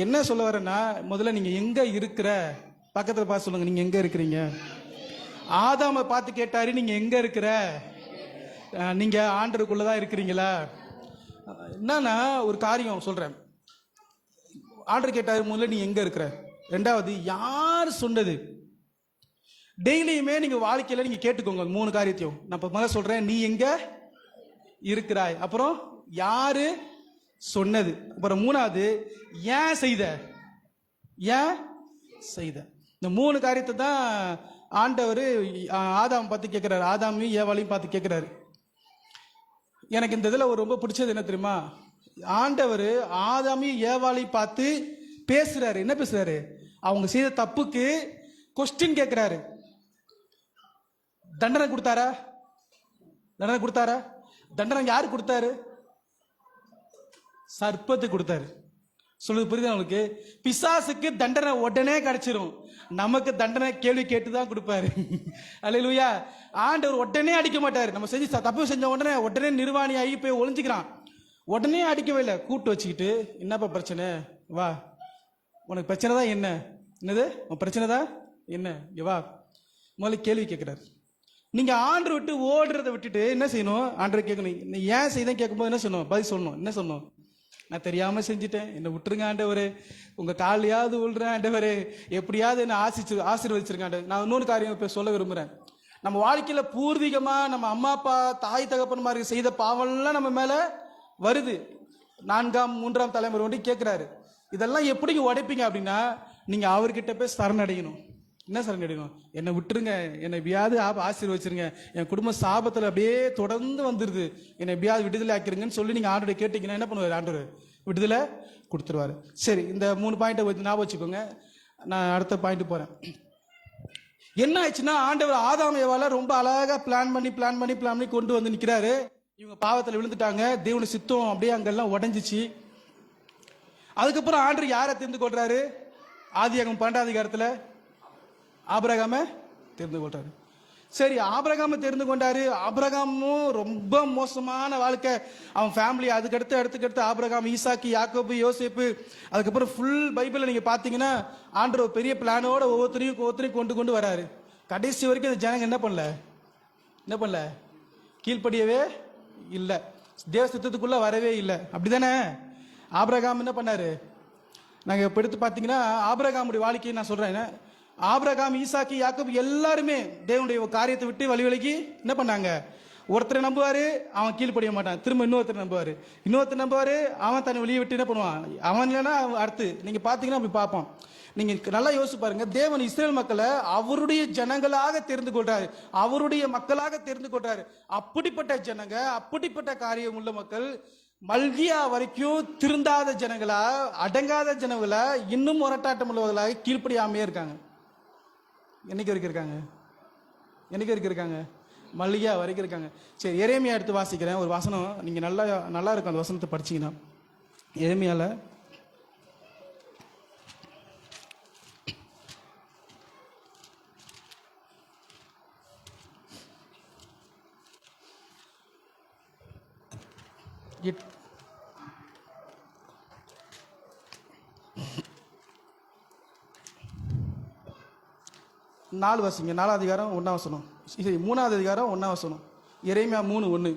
என்ன சொல்ல வரேன்னா, முதல்ல நீங்க எங்க இருக்கிற, பக்கத்துல பார்த்து சொல்லுங்க, நீங்க எங்க இருக்கிறீங்க. ஆதாமை பார்த்து கேட்டாரு, நீங்க எங்க இருக்கிற, நீங்க ஆண்டருக்குள்ளதான் இருக்கிறீங்களா? என்னன்னா ஒரு காரியம் சொல்றேன். ஆண்டர் கேட்டாரு, முதல்ல நீ எங்க இருக்கிற, ரெண்டாவது யார் சொன்னது. டெய்லியுமே நீங்க வாழ்க்கையில நீங்க கேட்டுக்கோங்க 3 காரியத்தையும். நான் முதல்ல சொல்றேன், நீ எங்க இருக்கிறாய், அப்புறம் யாரு சொன்னது, அப்புறம் 3வது ஏன் செய்த. இந்த 3 காரியத்தை தான் ஆண்டவர் ஆதாம் பார்த்து கேட்கிறாரு, ஆதாமையும் ஏவாளையும் பார்த்து கேட்கிறாரு. எனக்கு இந்த இதுல ஒரு ரொம்ப பிடிச்சது என்ன தெரியுமா, ஆண்டவர் ஆதாமையும் ஏவாளையும் பார்த்து பேசுறாரு. என்ன பேசுறாரு, அவங்க செய்த தப்புக்கு கொஸ்டின் கேட்கிறாரு. தண்டனை கொடுத்தாரா? தண்டனை யாரு கொடுத்தாரு? சர்ப்பத்துக்கு கொடுத்தாரு. சொல்லுது புரியுதா உங்களுக்கு? பிசாசுக்கு தண்டனை உடனே கிடைச்சிரும், நமக்கு தண்டனை கேள்வி கேட்டுதான் கொடுப்பாரு. அல்லேலூயா. ஆண்டவர் உடனே அடிக்க மாட்டாரு. நம்ம செஞ்சு தப்பு செஞ்ச உடனே நிர்வாணி ஆகி போய் ஒளிஞ்சுக்கிறான். உடனே அடிக்கவே இல்லை, கூட்டு வச்சுக்கிட்டு என்னப்பா பிரச்சனை, வா, உனக்கு பிரச்சனை தான் என்ன, என்னது உன் பிரச்சனை தான் என்ன, வா, முதல்ல கேள்வி கேட்கிறாரு. நீங்க ஆண்டர் விட்டு ஓடுறதை விட்டுட்டு என்ன செய்யணும், ஆண்டர் கேட்கணும். நீ ஏன் செய்தான் கேட்கும்போது என்ன சொல்லணும், பதில் சொல்லணும். என்ன சொல்லணும், நான் தெரியாம செஞ்சுட்டேன், என்னை விட்டுருங்க ஆண்டவரே, உங்க காலையாவது விழுறேன் ஆண்டவரே, எப்படியாவது என்ன ஆசீர்வதிச்சிருங்க ஆண்டவர். நான் இன்னொரு காரியம் இப்ப சொல்ல விரும்புறேன். நம்ம வாழ்க்கையில பூர்வீகமா நம்ம அம்மா அப்பா தாய் தகப்பன்மாருக்கு செய்த பாவம்லாம் நம்ம மேல வருது. 4ஆம் 3ஆம் தலைமுறை வந்து கேட்கிறாரு, இதெல்லாம் எப்படி உடைப்பீங்க அப்படின்னா, நீங்க அவர்கிட்ட போய் சரணடையணும். என்ன சரணடையணும், என்னை விட்டுருங்க, என்னை எப்படியாவது ஆசீர்வச்சிருங்க, என் குடும்ப சாபத்தில் அப்படியே தொடர்ந்து வந்துருது, என்னை எப்படியாவது விடுதலை ஆக்கிருங்கன்னு சொல்லி நீங்க ஆண்டோட கேட்டீங்கன்னா என்ன பண்ணுவார், ஆண்டவர் விடுதலை கொடுத்துருவாரு. சரி, இந்த 3 பாயிண்ட்டை ஞாபகம் வச்சுக்கோங்க. நான் அடுத்த பாயிண்ட் போறேன். என்ன ஆயிடுச்சுன்னா, ஆண்டவர் ஆதாம் ஏவாளை ரொம்ப அழகா பிளான் பண்ணி கொண்டு வந்து நிக்கிறாரு. இவங்க பாவத்தில் விழுந்துட்டாங்க, தேவனுடைய சித்தம் அப்படியே அங்கெல்லாம் உடஞ்சிச்சு. அதுக்கப்புறம் ஆண்டவர் யாரை தெரிந்து கொள்றாரு, ஆதியாகமம் 12ஆம் அதிகாரத்தில் ஆபிரகாமை தெரிந்து கொள்றாரு. சரி, ஆபிரகாமை தெரிந்து கொண்டாரு. ஆபிரகாமும் ரொம்ப மோசமான வாழ்க்கை, அவன் ஃபேமிலி. அதுக்கடுத்து ஆபிரகாம், ஈசாக்கு, யாக்கோபு, யோசேப்பு, அதுக்கப்புறம் ஃபுல் பைபிளை நீங்க பாத்தீங்கன்னா ஆண்டவர் பெரிய பிளானோட ஒவ்வொருத்தரையும் கொண்டு வராரு. கடைசி வரைக்கும் இந்த ஜனங்க என்ன பண்ணல, கீழ்ப்படியவே இல்லை, தேவ சித்தத்துக்குள்ள வரவே இல்லை. அப்படிதானே? ஆபிரகாம் என்ன பண்ணாரு, நாங்க இப்ப எடுத்து பாத்தீங்கன்னா ஆபிரகாமுடைய வாழ்க்கையை நான் சொல்றேன். ஆபிரகாம், ஈசாக்கு, யாக்கோபு எல்லாருமே தேவனுடைய காரியத்தை விட்டு வழி என்ன பண்ணாங்க, ஒருத்தரை நம்புவாரு, அவன் கீழ்ப்படிய மாட்டான், திரும்ப இன்னொருத்தர் நம்புவாரு, அவன் தன்னை வெளியே விட்டு என்ன பண்ணுவான், அவன் இல்லைன்னா அடுத்து நீங்க பாத்தீங்கன்னா அப்படி பார்ப்போம். நீங்க நல்லா யோசிச்சு பாருங்க, தேவன் இஸ்ரேல் மக்களை அவருடைய ஜனங்களாக தெரிந்து கொள்றாரு, அவருடைய மக்களாக தெரிந்து கொள்றாரு. அப்படிப்பட்ட ஜனங்க, அப்படிப்பட்ட காரியம் உள்ள மக்கள் மல்கியா வரைக்கும் திருந்தாத ஜனங்களா, அடங்காத ஜனங்களா, இன்னும் முரட்டாட்டம் உள்ளவர்களாக கீழ்ப்படியாமே இருக்காங்க. என்னைக்கு வரைக்கும் இருக்காங்க, மல்கியா வரைக்கும் இருக்காங்க. சரி, எரேமியா எடுத்து வாசிக்கிறேன். ஒரு வசனம் நீங்க நல்லா இருக்கும், அந்த வசனத்தை படிச்சீங்கன்னா. எரேமியால எட்- 4 வாசிங்க. 4ஆம் அதிகாரம் 1ஆம் வசனம். இது 3ஆவது அதிகாரம் 1ஆம் வசனம். எரேமியா 3:1.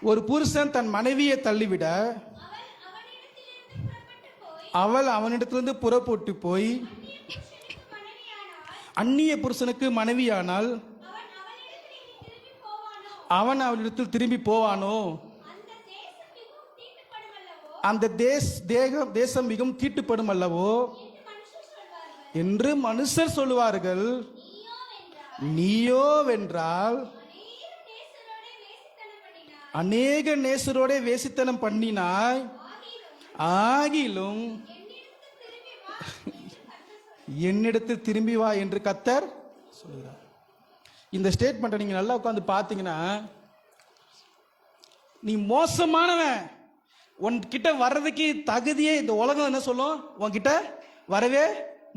ஒரு புருஷன் தன் மனைவியை தள்ளிவிட அவள் அவனிடத்திலிருந்து புறப்பட்டு போய் அந்நிய புருஷனுக்கு மனைவியானால் அவன் அவனிடத்தில் திரும்பி போவானோ? அந்த தேசம் மிகவும் தீட்டுப்படும் அல்லவோ என்று மனுஷர் சொல்லுவார்கள். நீயோ வென்றால் அநேக நேசரோட வேசித்தனம் பண்ணினாய், ஆகிலும் என்னிடத்தில் திரும்பி வா என்று கர்த்தர் சொல்கிறார். இந்த ஸ்டேட்மெண்ட்டை நீங்க நல்லா உட்காந்து பார்த்தீங்கன்னா, நீ மோசமானவன், உன்கிட்ட வர்றதுக்கு தகுதியே இந்த உலகம் என்ன சொல்லும், உன்கிட்ட வரவே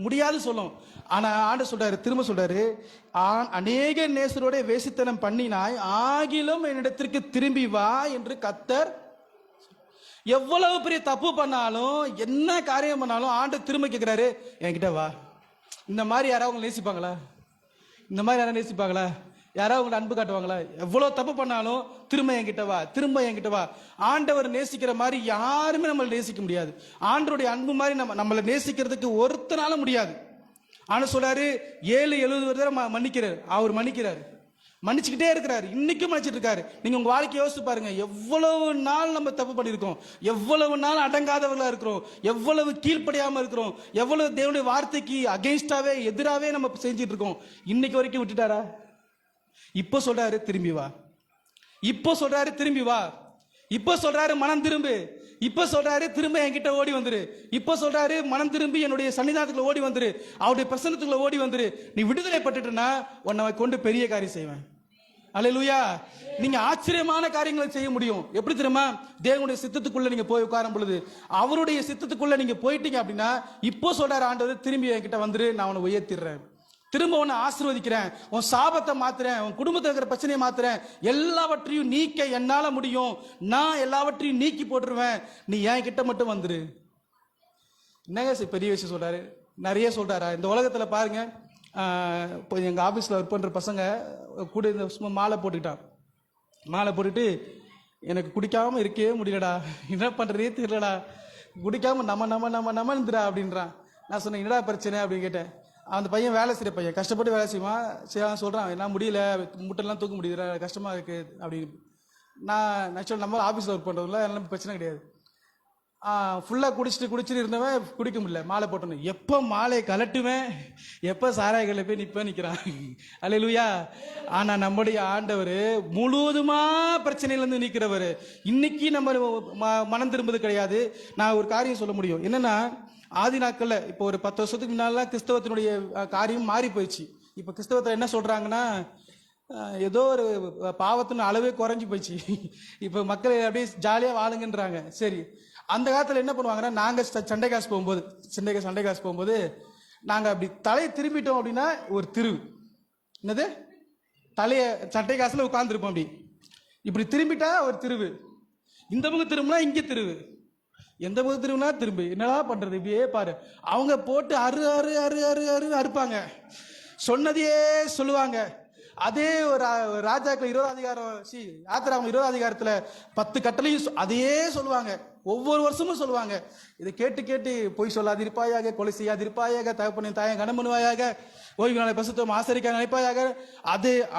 முடியாது சொல்லும். ஆனா ஆண்டு சொல்றாரு, திரும்ப சொல்றாரு, அநேக நேசரோட வேசித்தனம் பண்ணினாய், ஆகிலும் என்னிடத்திற்கு திரும்பி வா என்று கர்த்தர். எவ்வளவு பெரிய தப்பு பண்ணாலும் என்ன காரியம் பண்ணாலும் ஆண்டு திரும்ப கேட்கிறாரு, என்கிட்ட வா. இந்த மாதிரி யாராவது உங்களை நேசிப்பாங்களா? இந்த மாதிரி யாராவது நேசிப்பாங்களா? யாராவது உங்களை அன்பு காட்டுவாங்களா? எவ்வளவு தப்பு பண்ணாலும் திரும்ப என்கிட்ட வா, திரும்ப என்கிட்ட வா. ஆண்டவர் நேசிக்கிற மாதிரி யாருமே நம்மளை நேசிக்க முடியாது. ஆண்டவருடைய அன்பு மாதிரி நம்மளை நேசிக்கிறதுக்கு ஒருத்தனால முடியாது. ஆனா சொல்றாரு, 70 தடவை மன்னிக்கிறார். அவர் மன்னிக்கிறார், மன்னிச்சுக்கிட்டே இருக்கிறாரு, இன்னைக்கும் மன்னிச்சிட்டு இருக்காரு. நீங்க உங்க வாழ்க்கையை யோசிச்சு பாருங்க. எவ்வளவு நாள் நம்ம தப்பு பண்ணியிருக்கோம், எவ்வளவு நாள் அடங்காதவர்களா இருக்கிறோம், எவ்வளவு கீழ்ப்படியாம இருக்கிறோம், எவ்வளவு தேவனுடைய வார்த்தைக்கு அகைன்ஸ்டாவே எதிராவே நம்ம செஞ்சிட்டு இருக்கோம். இன்னைக்கு வரைக்கும் விட்டுட்டாரா? இப்போ சொல்றாரு திரும்பி வா, இப்போ சொல்றாரு திரும்பி வா, இப்போ சொல்றாரு மனம் திரும்பு, இப்ப சொல்றாரு திரும்ப என்கிட்ட ஓடி வந்துரு, இப்ப சொல்றாரு மனம் திரும்பி என்னுடைய சன்னிதானத்துக்குள்ள ஓடி வந்துரு, அவருடைய பிரசன்னத்துக்குள்ள ஓடி வந்துரு. நீ விடுதலை பட்டுட்டனா உன்னை கொண்டு பெரிய காரியம் செய்வேன். அல்லேலூயா. நீங்க ஆச்சரியமான காரியங்களை செய்ய முடியும். எப்படி தெரியுமா? தேவனுடைய சித்தத்துக்குள்ள நீங்க போய் உட்காரும் பொழுது, அவருடைய சித்தத்துக்குள்ள நீங்க போயிட்டீங்க அப்படின்னா, இப்போ சொல்றாரு ஆண்டவர் திரும்பி என்கிட்ட வந்துரு, நான் உன்னை உயர்த்திடுறேன், திரும்ப உன்னை ஆசீர்வதிக்கிறேன், உன் சாபத்தை மாத்துறேன், உன் குடும்பத்தில் இருக்கிற பிரச்சனையை மாத்துறேன், எல்லாவற்றையும் நீக்க என்னால முடியும், நான் எல்லாவற்றையும் நீக்கி போட்டுருவேன், நீ என் கிட்ட மட்டும் வந்துரு. என்னங்க பெரிய விஷயம் சொல்றாரு, நிறைய சொல்றாரா? இந்த உலகத்துல பாருங்க, இப்போ எங்க ஆபீஸ்ல ஒர்க் பண்ற பசங்க கூட இந்த சும்மா மாலை போட்டுக்கிட்டான். மாலை போட்டுட்டு, எனக்கு குடிக்காம இருக்கவே முடியலடா, என்ன பண்றதே தெரியலடா, குடிக்காம நம்ம இருந்துடா அப்படின்றான். நான் சொன்னேன், என்னடா பிரச்சனை அப்படின்னு கேட்டேன். அந்த பையன் வேலை செய்கிற பையன், கஷ்டப்பட்டு வேலை செய்வான், சொல்கிறான், என்ன முடியல, முட்டைலாம் தூக்க முடியல, கஷ்டமாக இருக்குது அப்படின்னு. நான் ஆக்சுவலாக நம்ம ஆஃபீஸில் ஒர்க் பண்ணுறதுல எல்லாம் பிரச்சனை கிடையாது. ஃபுல்லாக குடிச்சிட்டு இருந்தவன் குடிக்க முடியல, மாலை போட்டோன்னு. எப்போ மாலையை கலட்டுவேன், எப்போ சாராயங்களில் போய் நிற்கிறான். அல்லேலூயா. ஆனால் நம்முடைய ஆண்டவர் முழுவதுமாக பிரச்சனையிலேருந்து நிற்கிறவர். இன்னைக்கு நம்ம மனம் திரும்புவது கிடையாது. நான் ஒரு காரியம் சொல்ல முடியும், என்னன்னா, ஆதி நாட்கள்ல இப்போ ஒரு 10 வருஷத்துக்கு முன்னால கிறிஸ்தவத்தினுடைய காரியம் மாறி போயிடுச்சு. இப்போ கிறிஸ்தவத்தில் என்ன சொல்றாங்கன்னா, ஏதோ ஒரு பாவத்தின் அளவே குறைஞ்சி போயிடுச்சு, இப்போ மக்கள் அப்படியே ஜாலியாக வாழுங்கன்றாங்க. சரி, அந்த காலத்தில் என்ன பண்ணுவாங்கன்னா, நாங்கள் சண்டை காசு போகும்போது நாங்கள் அப்படி தலையை திரும்பிட்டோம் அப்படின்னா ஒரு திருவு, என்னது தலையை சண்டை காசுல உட்காந்துருப்போம். அப்படி இப்படி திரும்பிட்டா ஒரு திருவு, இந்த பக்கம் திரும்பினா இங்கே திருவு, எந்த பக்கம் திரும்பினா திரும்பு. என்னடா பண்றது? இப்படியே பாரு, அவங்க போட்டு அறுப்பாங்க, சொன்னதையே சொல்லுவாங்க. அதே ஒரு ராஜாக்கள் 20 அதிகாரம் யாத்திராம 20 அதிகாரத்துல 10 கட்டளையும் அதையே சொல்லுவாங்க, ஒவ்வொரு வருஷமும் சொல்லுவாங்க. இதை கேட்டு பொய் சொல்லாதிருப்பாயாக, கொலை செய்யாதிருப்பாயாக, தகப்பனின் தாயை கனம் பண்ணுவாயாக, ஓய்வு நாளை பரிசுத்தம் ஆசரிக்க நினைப்பாயாக.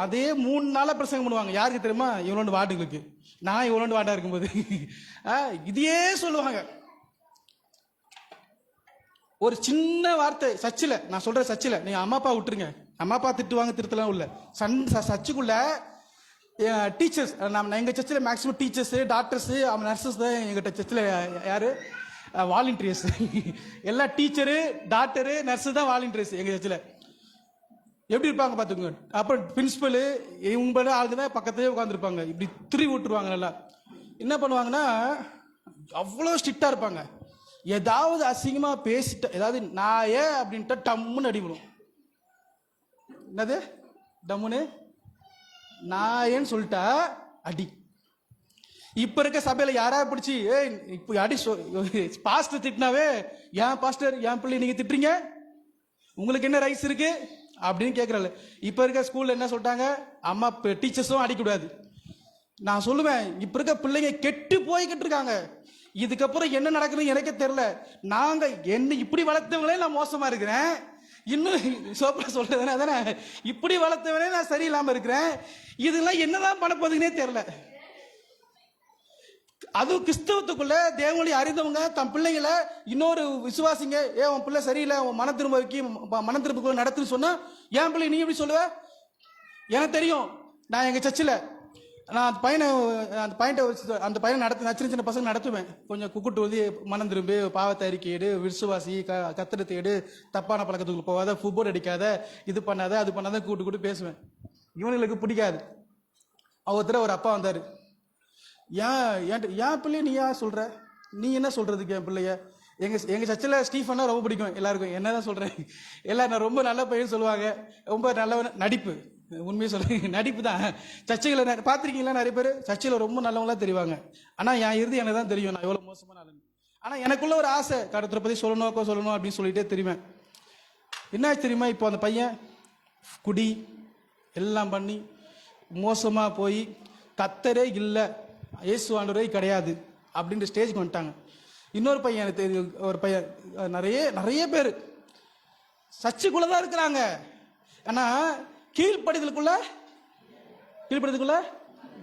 அதே 3 நாளா பிரசங்கம் பண்ணுவாங்க. யாருக்கு தெரியுமா? இவனோண்டு வார்டுகளுக்கு. நான் இவனோண்டு வார்டா இருக்கும்போது இதையே சொல்லுவாங்க. ஒரு சின்ன வார்த்தை சர்ச்சில், நான் சொல்றேன் சர்ச்சில், நீங்க அம்மா அப்பா விட்டுருங்க, அம்மா அப்பா திட்டுவாங்க, திருத்தலாம் உள்ள சர்ச்சுக்குள்ள டீச்சர்ஸ், நம்ம எங்க சர்ச்சில் மேக்ஸிமம் டீச்சர்ஸ், டாக்டர்ஸ், நர்சஸ் தான் எங்கிட்ட சர்ச்சில். யாரு வாலண்டியர்ஸ்? எல்லா டீச்சரு, டாக்டரு, நர்ஸு தான் வாலண்டியர்ஸ் எங்க சர்ச்சில். எப்படி இருப்பாங்க பார்த்துக்கோங்க. அப்புறம் பிரின்சிபலு இவங்க ஆளுங்க தான் பக்கத்துலேயே உட்காந்துருப்பாங்க, இப்படி திரி விட்டுருவாங்க. நல்லா என்ன பண்ணுவாங்கன்னா, அவ்வளோ ஸ்ட்ரிக்டாக இருப்பாங்க. ஏதாவது அசிங்கமாக பேசிட்ட, ஏதாவது நான் ஏன் அப்படின்ட்டு டம்முன்னு அடிவிடும். என்னது டம்முன்னு? நான் ஏன்னு சொல்லிட்டா அடி. இப்ப இருக்க சபையில யாராவது பிடிச்சி இப்ப அடி பாஸ்டர் திட்டினாவே, ஏன் பாஸ்டர் என் பிள்ளை நீங்க திட்டுறீங்க, உங்களுக்கு என்ன ரைட்ஸ் இருக்கு அப்படின்னு கேட்கறல. இப்ப இருக்க ஸ்கூல்ல என்ன சொல்லிட்டாங்க, அம்மா டீச்சர்ஸும் அடிக்கூடாது. நான் சொல்லுவேன், இப்ப இருக்க பிள்ளைங்க கெட்டு போய்கிட்டு இருக்காங்க. இதுக்கப்புறம் என்ன நடக்குதுன்னு எனக்கே தெரியல. நாங்க என்ன இப்படி வளர்த்தவங்களே நான் மோசமா இருக்கிறேன், இன்னும் சோப்பா சொல்றதுனா தானே, இப்படி வளர்த்தவனே நான் சரியில்லாம இருக்கிறேன். இதெல்லாம் என்னதான் பண்ண போகுதுன்னே தெரியல. அதுவும் கிறிஸ்தவத்துக்குள்ள தேவனை அறிந்தவங்க தன் பிள்ளைங்களை இன்னொரு விசுவாசிங்க, உன் பிள்ளை சரியில்லை, உன் மன திரும்புக்குள்ள நடத்துன்னு சொன்னா, என் பிள்ளை நீ எப்படி சொல்லுவ? எனக்கு தெரியும். நான் எங்க சர்ச்சில் நான் அந்த பையனை நடத்து, சின்ன சின்ன பசங்க நடத்துவேன். கொஞ்சம் குக்குட்டு வந்து மனம் திரும்பி, பாவத்தை அறிக்கையிடு, விசுவாசி, கத்திரத்தை எடு, தப்பான பழக்கத்துக்குள்ள போகாத, ஃபுட்பால் அடிக்காத, இது பண்ணாத அது பண்ணாத கூட்டு பேசுவேன். இவனுங்களுக்கு பிடிக்காது. ஒருத்தர் ஒரு அப்பா வந்தாரு, என் பிள்ளைய நீ ஏன் சொல்ற, நீ என்ன சொல்றதுக்கு என் பிள்ளைய? எங்க சர்ச்சில் ஸ்டீஃபன்னா ரொம்ப பிடிக்கும் எல்லாருக்கும். என்னதான் சொல்றேன், எல்லாரும் நான் ரொம்ப நல்ல பையன் சொல்லுவாங்க, ரொம்ப நல்ல நடிப்பு. உண்மையை சொல்ல நடிப்பு தான். சர்ச்சைகளை பார்த்துருக்கீங்களா? நிறைய பேர் சர்ச்சையில் ரொம்ப நல்லவங்களா தெரிவாங்க. ஆனால் என் இறுதி எனக்கு தான் தெரியும் நான் எவ்வளோ மோசமான ஆளுங்க. ஆனால் எனக்குள்ள ஒரு ஆசை, கடத்தரை பற்றி சொல்லணும் அப்படின்னு சொல்லிட்டே தெரியுவேன். என்னாச்சு தெரியுமா, இப்போ அந்த பையன் குடி எல்லாம் பண்ணி மோசமாக போய் கத்தரே இல்லை, இயேசு ஆண்டவரே கிடையாது அப்படின்ற ஸ்டேஜ்க்கு வந்துட்டாங்க. இன்னொரு பையன் எனக்கு தெரியும், ஒரு பையன், நிறைய பேர் சர்ச்சுக்குள்ள தான் இருக்கிறாங்க. ஆனால் கீழ்ப்படுதலுக்குள்ள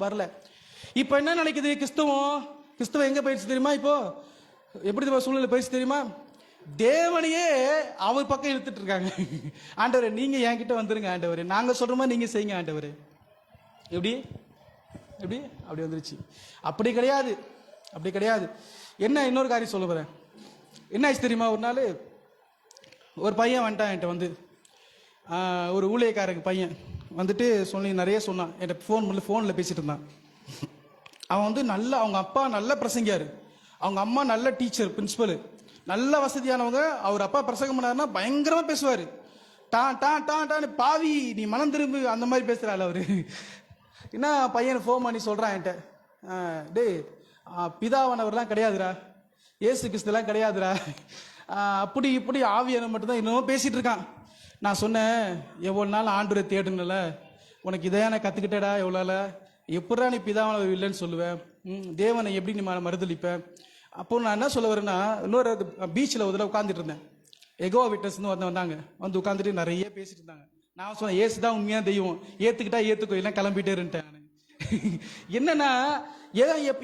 வரல. இப்ப என்ன நினைக்குது கிறிஸ்தவம் எங்க போயிடுச்சு தெரியுமா? இப்போ எப்படி சூழ்நிலை போயிடுச்சு தெரியுமா? தேவனையே அவர் பக்கம் இழுத்துட்டு இருக்காங்க. ஆண்டவரே நீங்க என்கிட்ட வந்துருங்க, ஆண்டவரே நாங்க சொல்ற மாதிரி நீங்க செய்யுங்க ஆண்டவரே. எப்படி அப்படி வந்துருச்சு. அப்படி கிடையாது. என்ன இன்னொரு காரியம் சொல்ல போறேன். என்ன ஆச்சு தெரியுமா? ஒரு நாள் ஒரு பையன் வந்துட்டான் என்கிட்ட வந்து, ஒரு ஊழியக்காரங்க பையன் வந்துட்டு நிறைய சொன்னான் என்கிட்ட. ஃபோனில் பேசிட்டு இருந்தான். அவன் வந்து அவங்க அப்பா நல்ல பிரசங்கியாரு, அவங்க அம்மா நல்ல டீச்சர், பிரின்சிபல், நல்ல வசதியானவங்க. அவர் அப்பா பிரசங்கம் பண்ணாருன்னா பயங்கரமா பேசுவாரு. டான் பாவி நீ மனம் திரும்பு அந்த மாதிரி பேசுறாள் அவரு. என்ன பையன் ஃபோன் பண்ணி சொல்றான் என்கிட்ட, டேய் பிதாவானவர்லாம் கிடையாதுரா, ஏசு கிறிஸ்துலாம் கிடையாதுரா, அப்படி இப்படி ஆவியான மட்டும்தான் இன்னமும் பேசிட்டு இருக்கான். நான் சொன்னேன், எவ்வளோ நாள் ஆண்டவரை தேடுனல, உனக்கு இதையான கற்றுக்கிட்டடா எவ்வளோல, எப்படா நீ பிதாவானவர் இல்லைன்னு சொல்லுவேன், தேவனை எப்படி நீ மறுதளிப்பேன்? அப்போ நான் என்ன சொல்ல வரேன்னா, இன்னொரு பீச்சில் ஒரு தடவை உட்காந்துட்டு இருந்தேன். எகோவா விட்னஸ்னு வந்தாங்க, வந்து உட்காந்துட்டு நிறைய பேசிட்டு இருந்தாங்க. நான் சொன்னேன், ஏசு தான் உண்மையான தெய்வம், ஏற்றுக்கிட்டா ஏற்றுக்கோ, எல்லாம் கிளம்பிட்டே இருந்துட்டேன். என்னன்னா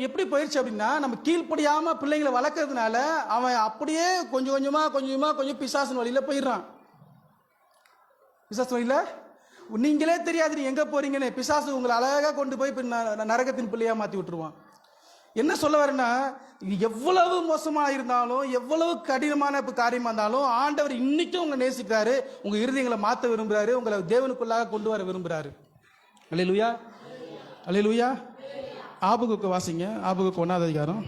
எப்படி போயிடுச்சு அப்படின்னா, நம்ம கீழ்ப்படியாம பிள்ளைங்களை வளர்க்கறதுனால அவன் அப்படியே கொஞ்சம் பிசாசு வழியில போயிடுறான். பிசாசு வழியில நீங்களே தெரியாது நீ எங்க போறீங்கன்னு பிசாசு உங்களை அழகா கொண்டு போய் நரகத்தின் பிள்ளையா மாத்தி விட்டுருவான். என்ன சொல்ல வரேன்னா, எவ்வளவு மோசமா இருந்தாலும், எவ்வளவு கடினமான காரியமா இருந்தாலும், ஆண்டவர் இன்னைக்கும் உங்களை நேசிக்கிறாரு, உங்க இருதயங்களை மாற்ற விரும்புறாரு, உங்களை தேவனுக்குள்ளாக கொண்டு வர விரும்புறாரு. அல்லேலூயா, அல்லேலூயா. ஆபகுக்கு வாசிங்க, ஆபகுக்கு 1வது அதிகாரம்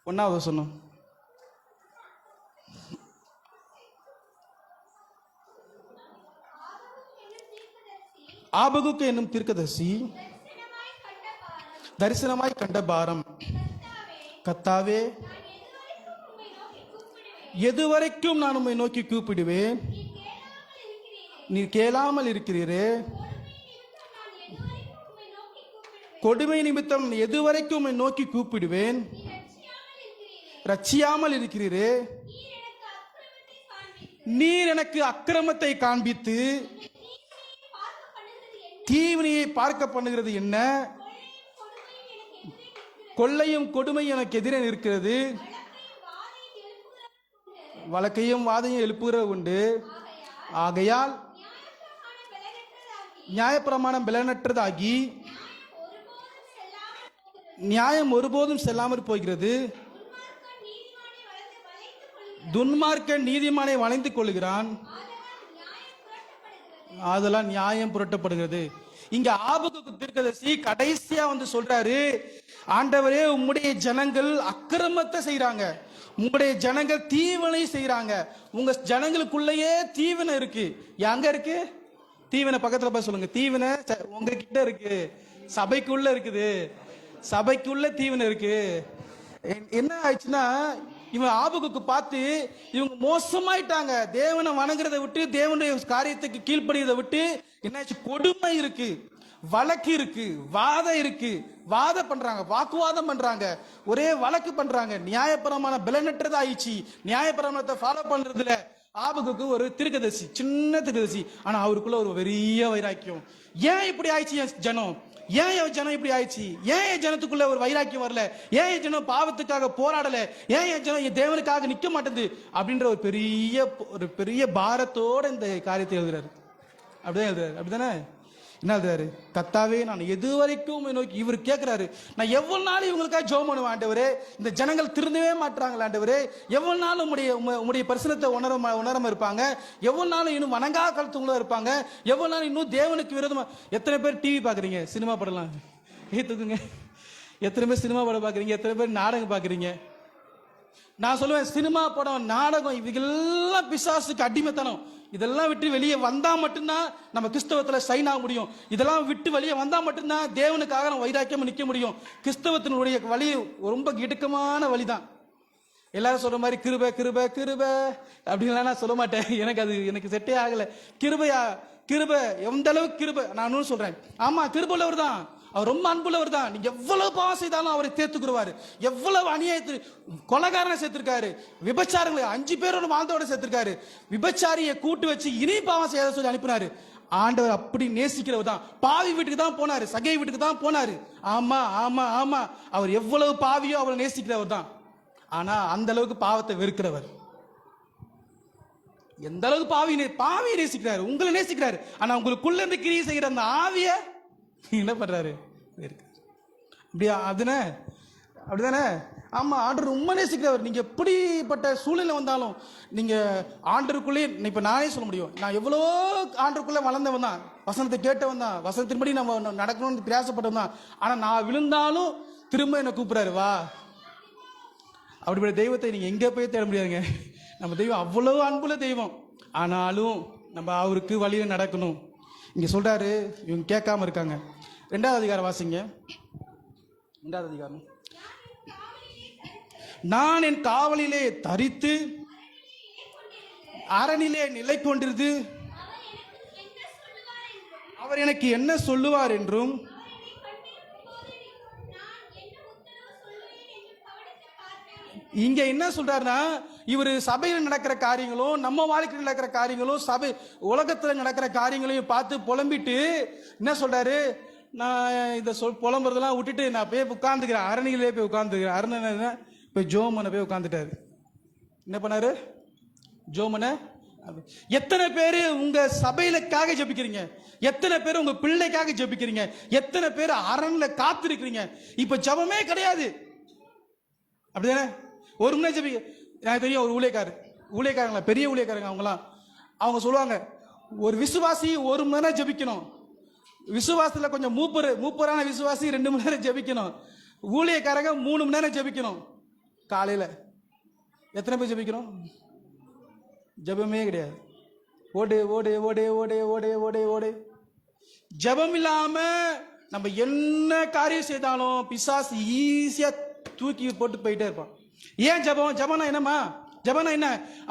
1வது வசனம். ஆபகுக்கு என்னும் தீர்க்கதரிசி தரிசனமாய் கண்ட பாரம், கர்த்தாவே எதுவரைக்கும் நான் உம்மை நோக்கி கூப்பிடுவேன், நீர் கேளாமல் இருக்கிறீரே, கொடுமை நிமித்தம் எதுவரைக்கும் உம்மை நோக்கி கூப்பிடுவேன், ரட்சியாமல் இருக்கிறீரே, நீர் எனக்கு அக்கிரமத்தை காண்பித்து தீவினையை பார்க்க பண்ணுகிறது என்ன, கொள்ளையும் கொடுமை எனக்கு எதிரே நிற்கிறது, வழக்கையும் வாதையும் எழுப்புகிற உண்டு. ஆகையால் நியாயப்பிரமாணம் பலனற்றதாகி நியாயம் ஒருபோதும் செல்லாமற் போகிறது, துன்மார்க்கன் நீதிமானை வளைந்து கொள்கிறான், அதெல்லாம் நியாயம் புரட்டப்படுகிறது. இங்க ஆபகுக்கு தீர்க்கதரிசி கடைசியா வந்து சொல்றாரு, ஆண்டவரே உம்முடைய ஜனங்கள் அக்கிரமத்தை செய்யறாங்க, உங்களுடைய ஜனங்கள் தீவினை செய்யறாங்க, உங்க ஜனங்களுக்குள்ளேயே தீவினை இருக்கு. எங்க இருக்கு தீவனை பக்கத்துல போய் சொல்லுங்க. தீவனை உங்ககிட்ட இருக்கு, சபைக்குள்ள இருக்குது, சபைக்குள்ள தீவனை இருக்கு. என்ன ஆயிடுச்சுன்னா, இவன் ஆபகுக்கு பார்த்து இவங்க மோசமாயிட்டாங்க. தேவனை வணங்குறதை விட்டு, தேவனுடைய காரியத்துக்கு கீழ்ப்படியதை விட்டு என்னாச்சு, கொடுமை இருக்கு, வழக்கு இருக்கு, வாதம் இருக்கு, வாதம் பண்றாங்க, வாக்குவாதம் பண்றாங்க, ஒரே வழக்கு பண்றாங்க. நியாயபரமான பலனற்றது ஆயிடுச்சு. நியாயபரமானத்தை ஃபாலோ பண்றதுல ஆபகுக்கு ஒரு திருக்கதர்சி, சின்ன திருக்கதர்சி, ஆனா அவருக்குள்ள ஒரு பெரிய வைராக்கியம். ஏன் இப்படி ஆயிடுச்சு என் ஜனம்? ஏன் என் ஜனம் இப்படி ஆயிடுச்சு? ஏன் என் ஜனத்துக்குள்ள ஒரு வைராக்கியம் வரல? ஏன் என் ஜனம் பாவத்துக்காக போராடல? ஏன் என் ஜனம் என் தேவனுக்காக நிக்க மாட்டேங்குது? அப்படின்ற ஒரு பெரிய பாரத்தோட இந்த காரியத்தை எழுதுறாரு. அப்படிதான் எழுதுறாரு. அப்படிதானே? என்ன எழுதுறாரு? கர்த்தாவே, நான் எது வரைக்கும் நோக்கி, இவர் கேட்கிறாரு, நான் எவ்வளவு நாள் இவங்களுக்காக ஜெபம் பண்ணுவேன் ஆண்டவரே, இந்த ஜனங்கள் திருந்தவே மாட்டாங்களா ஆண்டவரே, எவ்வளவு நாள் உம்முடைய பிரசனத்தை உணராம இருப்பாங்க, எவ்வளவு நாள் இன்னும் வணங்கா கழுத்துங்களா இருப்பாங்க, எவ்வளவு நாள் இன்னும் தேவனுக்கு விரோதமா. எத்தனை பேர் டிவி பாக்குறீங்க? சினிமா படலாம் ஏத்துக்குங்க. எத்தனை பேர் சினிமா படம் பாக்குறீங்க? எத்தனை பேர் நாடகம் பாக்குறீங்க? நான் சொல்லுவேன், சினிமா படம், நாடகம், இவங்கெல்லாம் பிசாசுக்கு அடிமைத்தனம். இதெல்லாம் விட்டு வெளியே வந்தா மட்டும்தான் நம்ம கிறிஸ்தவத்துல சைன் ஆக முடியும். இதெல்லாம் விட்டு வெளியே வந்தா மட்டும்தான் தேவனுக்காக நம்ம வைராக்கியமா நிக்க முடியும். கிறிஸ்தவத்தினுடைய வழி ரொம்ப இடுக்கமான வழிதான். எல்லாரும் சொல்ற மாதிரி கிருபை கிருபை கிருபை அப்படின்லாம் நான் சொல்ல மாட்டேன். எனக்கு செட்டே ஆகல. கிருபையா? கிருபை எந்த அளவுக்கு கிருபை? நான் சொல்றேன், ஆமா கிருபையுள்ளவர் தான், அவர் ரொம்ப அன்புள்ளவர் தான். நீங்க எவ்வளவு பாவம் செய்தாலும் அவரை தேர்த்துக்குருவாரு. எவ்வளவு அநியாயத்து கொலைகாரனை சேர்த்திருக்காரு, விபச்சாரங்களை 5 பேரோட வாழ்ந்தோட சேர்த்திருக்காரு, விபச்சாரியை கூட்டு வச்சு இனி பாவம் செய்யாத சொல்லி அனுப்பினாரு. ஆண்டவர் அப்படி நேசிக்கிறவர் தான். பாவி வீட்டுக்கு தான் போனாரு, சகை வீட்டுக்கு தான் போனாரு. ஆமா ஆமா ஆமா, அவர் எவ்வளவு பாவியோ அவரை நேசிக்கிறவர் தான். ஆனா அந்த அளவுக்கு பாவத்தை வெறுக்கிறவர். எந்த அளவுக்கு பாவியை நேசிக்கிறாரு, உங்களை நேசிக்கிறாரு. ஆனா உங்களுக்குள்ள இருந்து கிரியை செய்கிற அந்த ஆவிய என்ன பண்றாரு? அப்படியா? அப்படிதானே? ஆமா, ஆண்டவர் ரொம்ப நேசிக்கிறவர். நீங்க எப்படிப்பட்ட சூழ்நிலை வந்தாலும் நீங்க ஆண்டருக்குள்ளே, இப்ப நானே சொல்ல முடியும், நான் எவ்வளோ ஆண்டருக்குள்ள வளர்ந்தவன் தான், வசனத்தை கேட்டவன் தான், வசனத்தின்படி நம்ம நடக்கணும்னு பிரயாசப்பட்டவன் தான். ஆனா நான் விழுந்தாலும் திரும்ப என்ன கூப்பிடுறாரு, வா. அப்படிப்பட்ட தெய்வத்தை நீங்க எங்க போய் தேட முடியாதுங்க. நம்ம தெய்வம் அவ்வளவு அன்புள்ள தெய்வம். ஆனாலும் நம்ம அவருக்கு வழியில நடக்கணும். இங்க சொல்றாரு, இவங்க கேட்காம இருக்காங்க. 2வது அதிகாரம் வாசிங்க. 2வது அதிகாரம். நான் என் காவலிலே தரித்து அரணிலே நிலை கொண்டிருந்து அவர் எனக்கு என்ன சொல்லுவார் என்றும் இங்க என்ன சொல்றாருன்னா, இவர் சபையில் நடக்கிற காரியங்களும் நம்ம வாழ்க்கையில் நடக்கிற காரியங்களும் சபை உலகத்துல நடக்கிற காரியங்களையும் பார்த்து புலம்பிட்டு என்ன சொல்றாரு, நான் இந்த புலம்புறதெல்லாம் விட்டுட்டு நான் போய் உட்கார்ந்துக்கிறேன், அரணிகளே போய் உட்கார்ந்துக்கிறேன். அரணை போய் ஜோமனை போய் உட்கார்ந்துட்டாரு. என்ன பண்ணாரு? ஜோமனை. எத்தனை பேரு உங்க சபையிலக்காக ஜெபிக்கிறீங்க? எத்தனை பேர் உங்க பிள்ளைக்காக ஜெபிக்கிறீங்க? எத்தனை பேர் அரண்ல காத்திருக்கிறீங்க? இப்ப ஜெபமே கிடையாது. அப்படிதானே? ஒரு மணி ஜெபிக்க. எனக்கு தெரியும் ஒரு ஊழியக்காரங்களா, பெரிய ஊழியக்காரங்க, அவங்க சொல்லுவாங்க, ஒரு விசுவாசி 1 மணி நேரம் ஜெபிக்கணும், விசுவாசத்துல கொஞ்சம் மூப்பரான விசுவாசி 2 மணி நேரம் ஜெபிக்கணும், ஊழியக்காரங்க 3 மணி நேரம் ஜெபிக்கணும். காலையில எத்தனை பேர் ஜெபிக்கணும்? ஜெபமே கிடையாது. ஓடு ஓடு ஓடு ஓடு ஓடு ஓடு ஓடு. ஜெபம் இல்லாம நம்ம என்ன காரியம் செய்தாலும் பிசாசு ஈஸியா தூக்கி போட்டு போயிட்டே இருப்பான். ஏன் ஜெபம்? ஜெபம்னா என்னமா? ஜெபம்னா என்ன?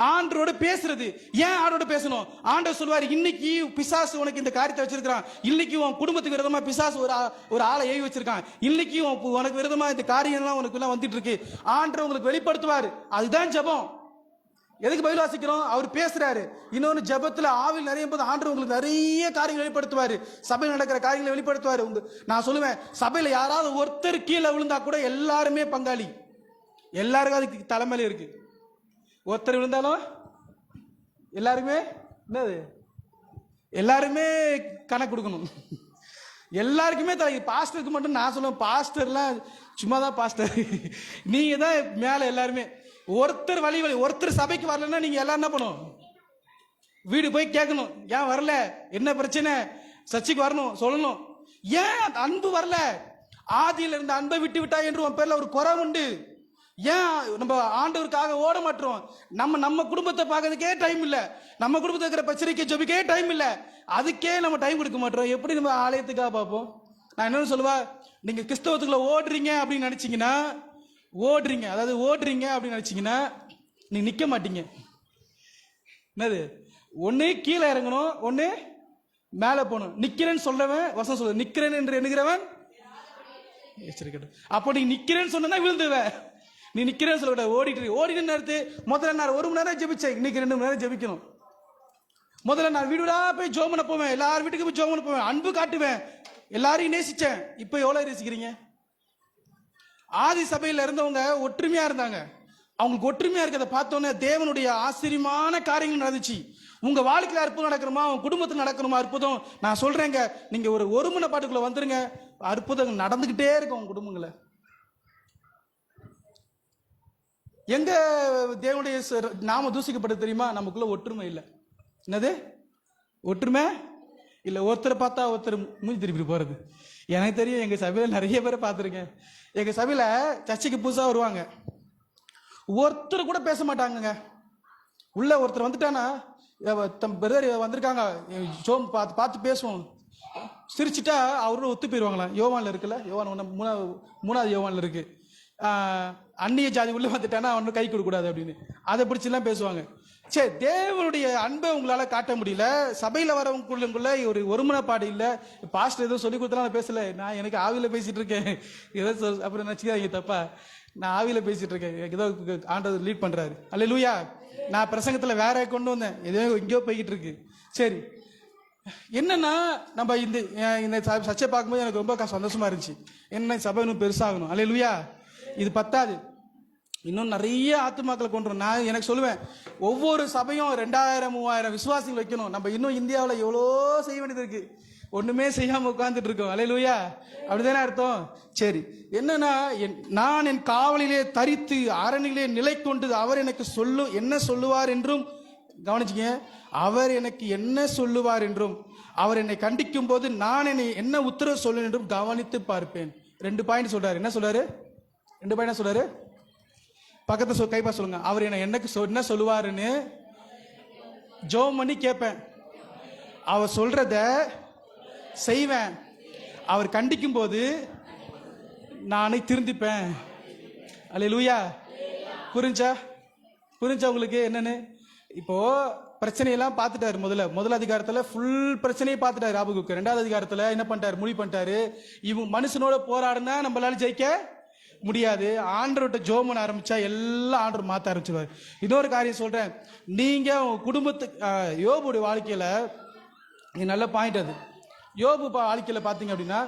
ஆண்டரோட பேசுறது. ஏன் ஆண்டரோட பேசணும்? ஆண்டவர் சொல்வார், இன்னைக்கு பிசாசு உனக்கு இந்த காரியத்தை வச்சிருக்கான், இன்னைக்கு உன் குடும்பத்துக்கு விரோதமா பிசாசு ஒரு ஆளை ஏவி வச்சிருக்கான், இன்னைக்கு உனக்கு விரோதமா இந்த காரியம்லாம் உனக்கு எல்லாம் வந்துட்டு இருக்கு, ஆண்டவர் உங்களுக்கு வெளிப்படுத்துவார். அதுதான் ஜெபம். எதுக்கு பைபிள் வாசிக்கிறோம்? அவர் பேசுறாரு. இன்னொன்னு, ஜெபத்துல ஆவில் நிறைய போது ஆண்டவர் உங்களுக்கு நிறைய காரியங்கள் வெளிப்படுத்துவாரு, சபையில் நடக்கிற காரியங்களை வெளிப்படுத்துவாரு. நான் சொல்லுவேன், சபையில யாராவது ஒருத்தர் கீழே விழுந்தா கூட எல்லாருமே பங்காளி, எல்லாருக்கும் அதுக்கு தலைமையில இருக்கு. ஒருத்தர் விழுந்தாலும் எல்லாருமே என்னது, எல்லாருமே கணக்கு கொடுக்கணும், எல்லாருக்குமே தலை. பாஸ்டருக்கு மட்டும் நான் சொல்லுவேன், பாஸ்டர்லாம் சும்மா தான் பாஸ்டர், நீங்க தான் மேல எல்லாருமே. ஒருத்தர் வழி ஒருத்தர் சபைக்கு வரலன்னா நீங்க எல்லாரும் என்ன பண்ணும்? வீடு போய் கேட்கணும், ஏன் வரல, என்ன பிரச்சனை, சர்ச்சைக்கு வரணும், சொல்லணும். ஏன் அன்பு வரல? ஆதியில் இருந்த அன்பை விட்டு விட்டா என்று உன் பேர்ல ஒரு குறை உண்டு. ஏன் நம்ம ஆண்டவருக்காக ஓட மாட்டோம்? நம்ம குடும்பத்தை பார்க்கறதுக்கே டைம் இல்ல, நம்ம குடும்பத்தில் இருக்கிற பிரச்சனைக்கு ஜெபிக்கவே டைம் இல்ல, அதுக்கே நம்ம டைம் கொடுக்க மாட்டோம். எப்படி நம்ம ஆலயத்துக்காக பார்ப்போம்? நான் என்ன சொல்லுவா, நீங்க கிறிஸ்தவத்துக்குள்ள ஓடுறீங்க அப்படின்னு நினைச்சீங்கன்னா, ஓடுறீங்க அப்படின்னு நினைச்சீங்கன்னா நீங்க நிக்க மாட்டீங்க. என்னது, ஒண்ணு கீழே இறங்கணும், ஒண்ணு மேல போகணும். நிக்கிறேன்னு சொல்றவன் வசனம் சொல்லுது, நிக்கிறேன் என்று எண்ணுகிறவன் எச்சரிக்கட்டும். அப்போ நீ நிக்கிறேன்னு சொன்னா விழுந்துவ. நீ நிக்கிறேன்னு சொல்லக்கூடாது, ஓடிட்டு நேரத்து. முதல்ல நான் 1 மணி நேரம் ஜெபிச்சேன், இன்னைக்கு 2 மணி நேரம் ஜெபிக்கணும். முதல்ல நான் வீடுடா போய் ஜோம் பண்ண போவேன், எல்லாரும் வீட்டுக்கு போய் ஜோம் பண்ண போவேன், அன்பு காட்டுவேன், எல்லாரையும் நேசிச்சேன். இப்போ எவ்வளவு நேசிக்கிறீங்க? ஆதி சபையில இருந்தவங்க ஒற்றுமையா இருந்தாங்க. அவங்களுக்கு ஒற்றுமையா இருக்கிறத பார்த்தோன்னே தேவனுடைய ஆச்சரியமான காரியங்கள் நடந்துச்சு. உங்க வாழ்க்கையில அற்புதம் நடக்கணுமா, உங்க குடும்பத்தில் நடக்கணுமா அற்புதம், நான் சொல்றேங்க, நீங்க ஒரு மணி பாட்டுக்குள்ள வந்துருங்க, அற்புதம் நடந்துகிட்டே இருக்கும் உங்க குடும்பங்களை. எங்க தேவனுடைய நாம தூசிக்கப்பட்டது தெரியுமா? நமக்குள்ள ஒற்றுமை இல்லை. என்னது ஒற்றுமை இல்லை? ஒருத்தரை பார்த்தா ஒருத்தர் மூஞ்சி திருப்பி போறது. எனக்கு தெரியும், எங்க சபையில் நிறைய பேரை பார்த்துருக்கேன். எங்க சபையில சர்ச்சைக்கு புதுசா வருவாங்க, ஒருத்தர் கூட பேச மாட்டாங்க. உள்ள ஒருத்தர் வந்துட்டானா, பிரதர் வந்திருக்காங்க ஜோம் பார்த்து பேசுவோம், சிரிச்சுட்டா அவரோட ஒத்து போயிடுவாங்களா. யோவான்ல இருக்குல்ல, யோவான் 3வது யோவான்ல இருக்கு, அந்நிய ஜாதி உள்ள வந்துட்டானா அவனு கை கொடுக்கூடாது அப்படின்னு, அதை பிடிச்செல்லாம் பேசுவாங்க. சரி, தேவனுடைய அன்பை உங்களால காட்ட முடியல, சபையில வரவங்களுக்குள்ள ஒரு ஒருமனப்பாடு இல்லை. பாஸ்டர் ஏதோ சொல்லி கொடுத்தா நான் பேசல, நான் எனக்கு ஆவியில பேசிட்டு இருக்கேன், ஏதோ அப்புறம் நினைச்சுக்காதீங்க தப்பா, நான் ஆவியில பேசிட்டு இருக்கேன், ஏதோ ஆண்டவர் லீட் பண்றாரு. அல்லேலூயா. நான் பிரசங்கத்துல வேற கொண்டு வந்தேன், ஏதோ எங்கேயோ போய்கிட்டு இருக்கு. சரி, என்னன்னா நம்ம இந்த சர்ச்சை பார்க்கும்போது எனக்கு ரொம்ப சந்தோஷமா இருந்துச்சு. என்ன சபை இன்னும் பெருசாகணும். அல்லேலூயா. இது பத்தாது, இன்னும் நிறைய ஆத்துமாக்களை கொண்டு வரும். நான் எனக்கு சொல்லுவேன், ஒவ்வொரு சபையும் 2000-3000 விசுவாசிகள் வைக்கணும். நம்ம இன்னும் இந்தியாவில் எவ்வளோ செய்ய வேண்டியது இருக்கு, ஒண்ணுமே செய்யாம உட்கார்ந்துட்டு இருக்கோம். அல்லேலூயா. அப்படிதானே அர்த்தம்? சரி, என்னன்னா, நான் என் காவலிலே தரித்து அரணிலே நிலை கொண்டு அவர் எனக்கு என்ன சொல்லுவார் என்றும் கவனிச்சுங்க, அவர் எனக்கு என்ன சொல்லுவார் என்றும் அவர் என்னை கண்டிக்கும் போது நான் என்னை என்ன உத்தரவு சொல்லுவேன் என்றும் கவனித்து பார்ப்பேன். 2 பாயிண்ட் சொல்றாரு. என்ன சொல்றாரு? 2 பாயிண்ட் சொல்றாரு. பக்கத்தை கைப்பா சொல்லுங்க. அவர் என்ன சொல்லுவாருன்னு ஜோம் பண்ணி கேட்பேன், அவர் சொல்றத செய்வேன், அவர் கண்டிக்கும் போது நானே திருந்திப்பேன். அல்லேலூயா. புரிஞ்சா உங்களுக்கு என்னன்னு? இப்போ பிரச்சனையெல்லாம் பார்த்துட்டாரு. முதல் அதிகாரத்துல ஃபுல் பிரச்சனையை பார்த்துட்டாரு ஆபகுக்கு. 2வது அதிகாரத்துல என்ன பண்ணிட்டாரு? முடிவு பண்ணிட்டாரு, இவங்க மனுஷனோட போராடுனா நம்மளால ஜெயிக்க முடியாது, ஆண்டவர்கிட்ட ஜெபம் பண்ண ஆரம்பிச்சா எல்லாம் ஆண்டவர் மாத்த ஆரம்பிச்சிருவாரு. இன்னொரு காரியம் சொல்றேன், நீங்க உங்க குடும்பத்துக்கு யோபுடைய வாழ்க்கையில நல்ல பாயிண்ட் அது. யோபு வாழ்க்கையில பாத்தீங்க அப்படின்னா,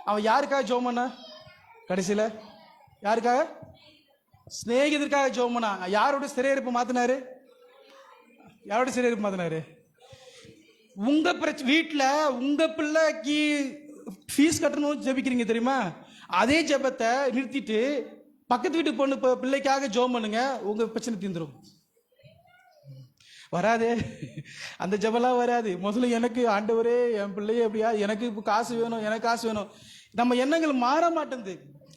அவன் யாருக்காக ஜெபம் பண்ணா? கடைசியில யாருக்காக? சிநேகிதருக்காக ஜெபம் பண்ணா. யாரோட சிறையிருப்பு மாத்தினாரு? உங்க வீட்டுல உங்க பிள்ளைக்கு ஃபீஸ் கட்டணும் ஜெபிக்கிறீங்க தெரியுமா? அதே ஜெபத்தை நிறுத்திட்டு பக்கத்து வீட்டு பொண்ணு பிள்ளைக்காக ஜெபம் பண்ணுங்க, உங்க பிரச்சனை தீந்துரும். வராதே, அந்த ஜெபம்லாம் வராது. முதல்ல எனக்கு ஆண்டவரே என் பிள்ளைய எப்படியா, எனக்கு இப்போ காசு வேணும், எனக்கு காசு வேணும். நம்ம எண்ணங்கள் மாற மாட்டேங்குது,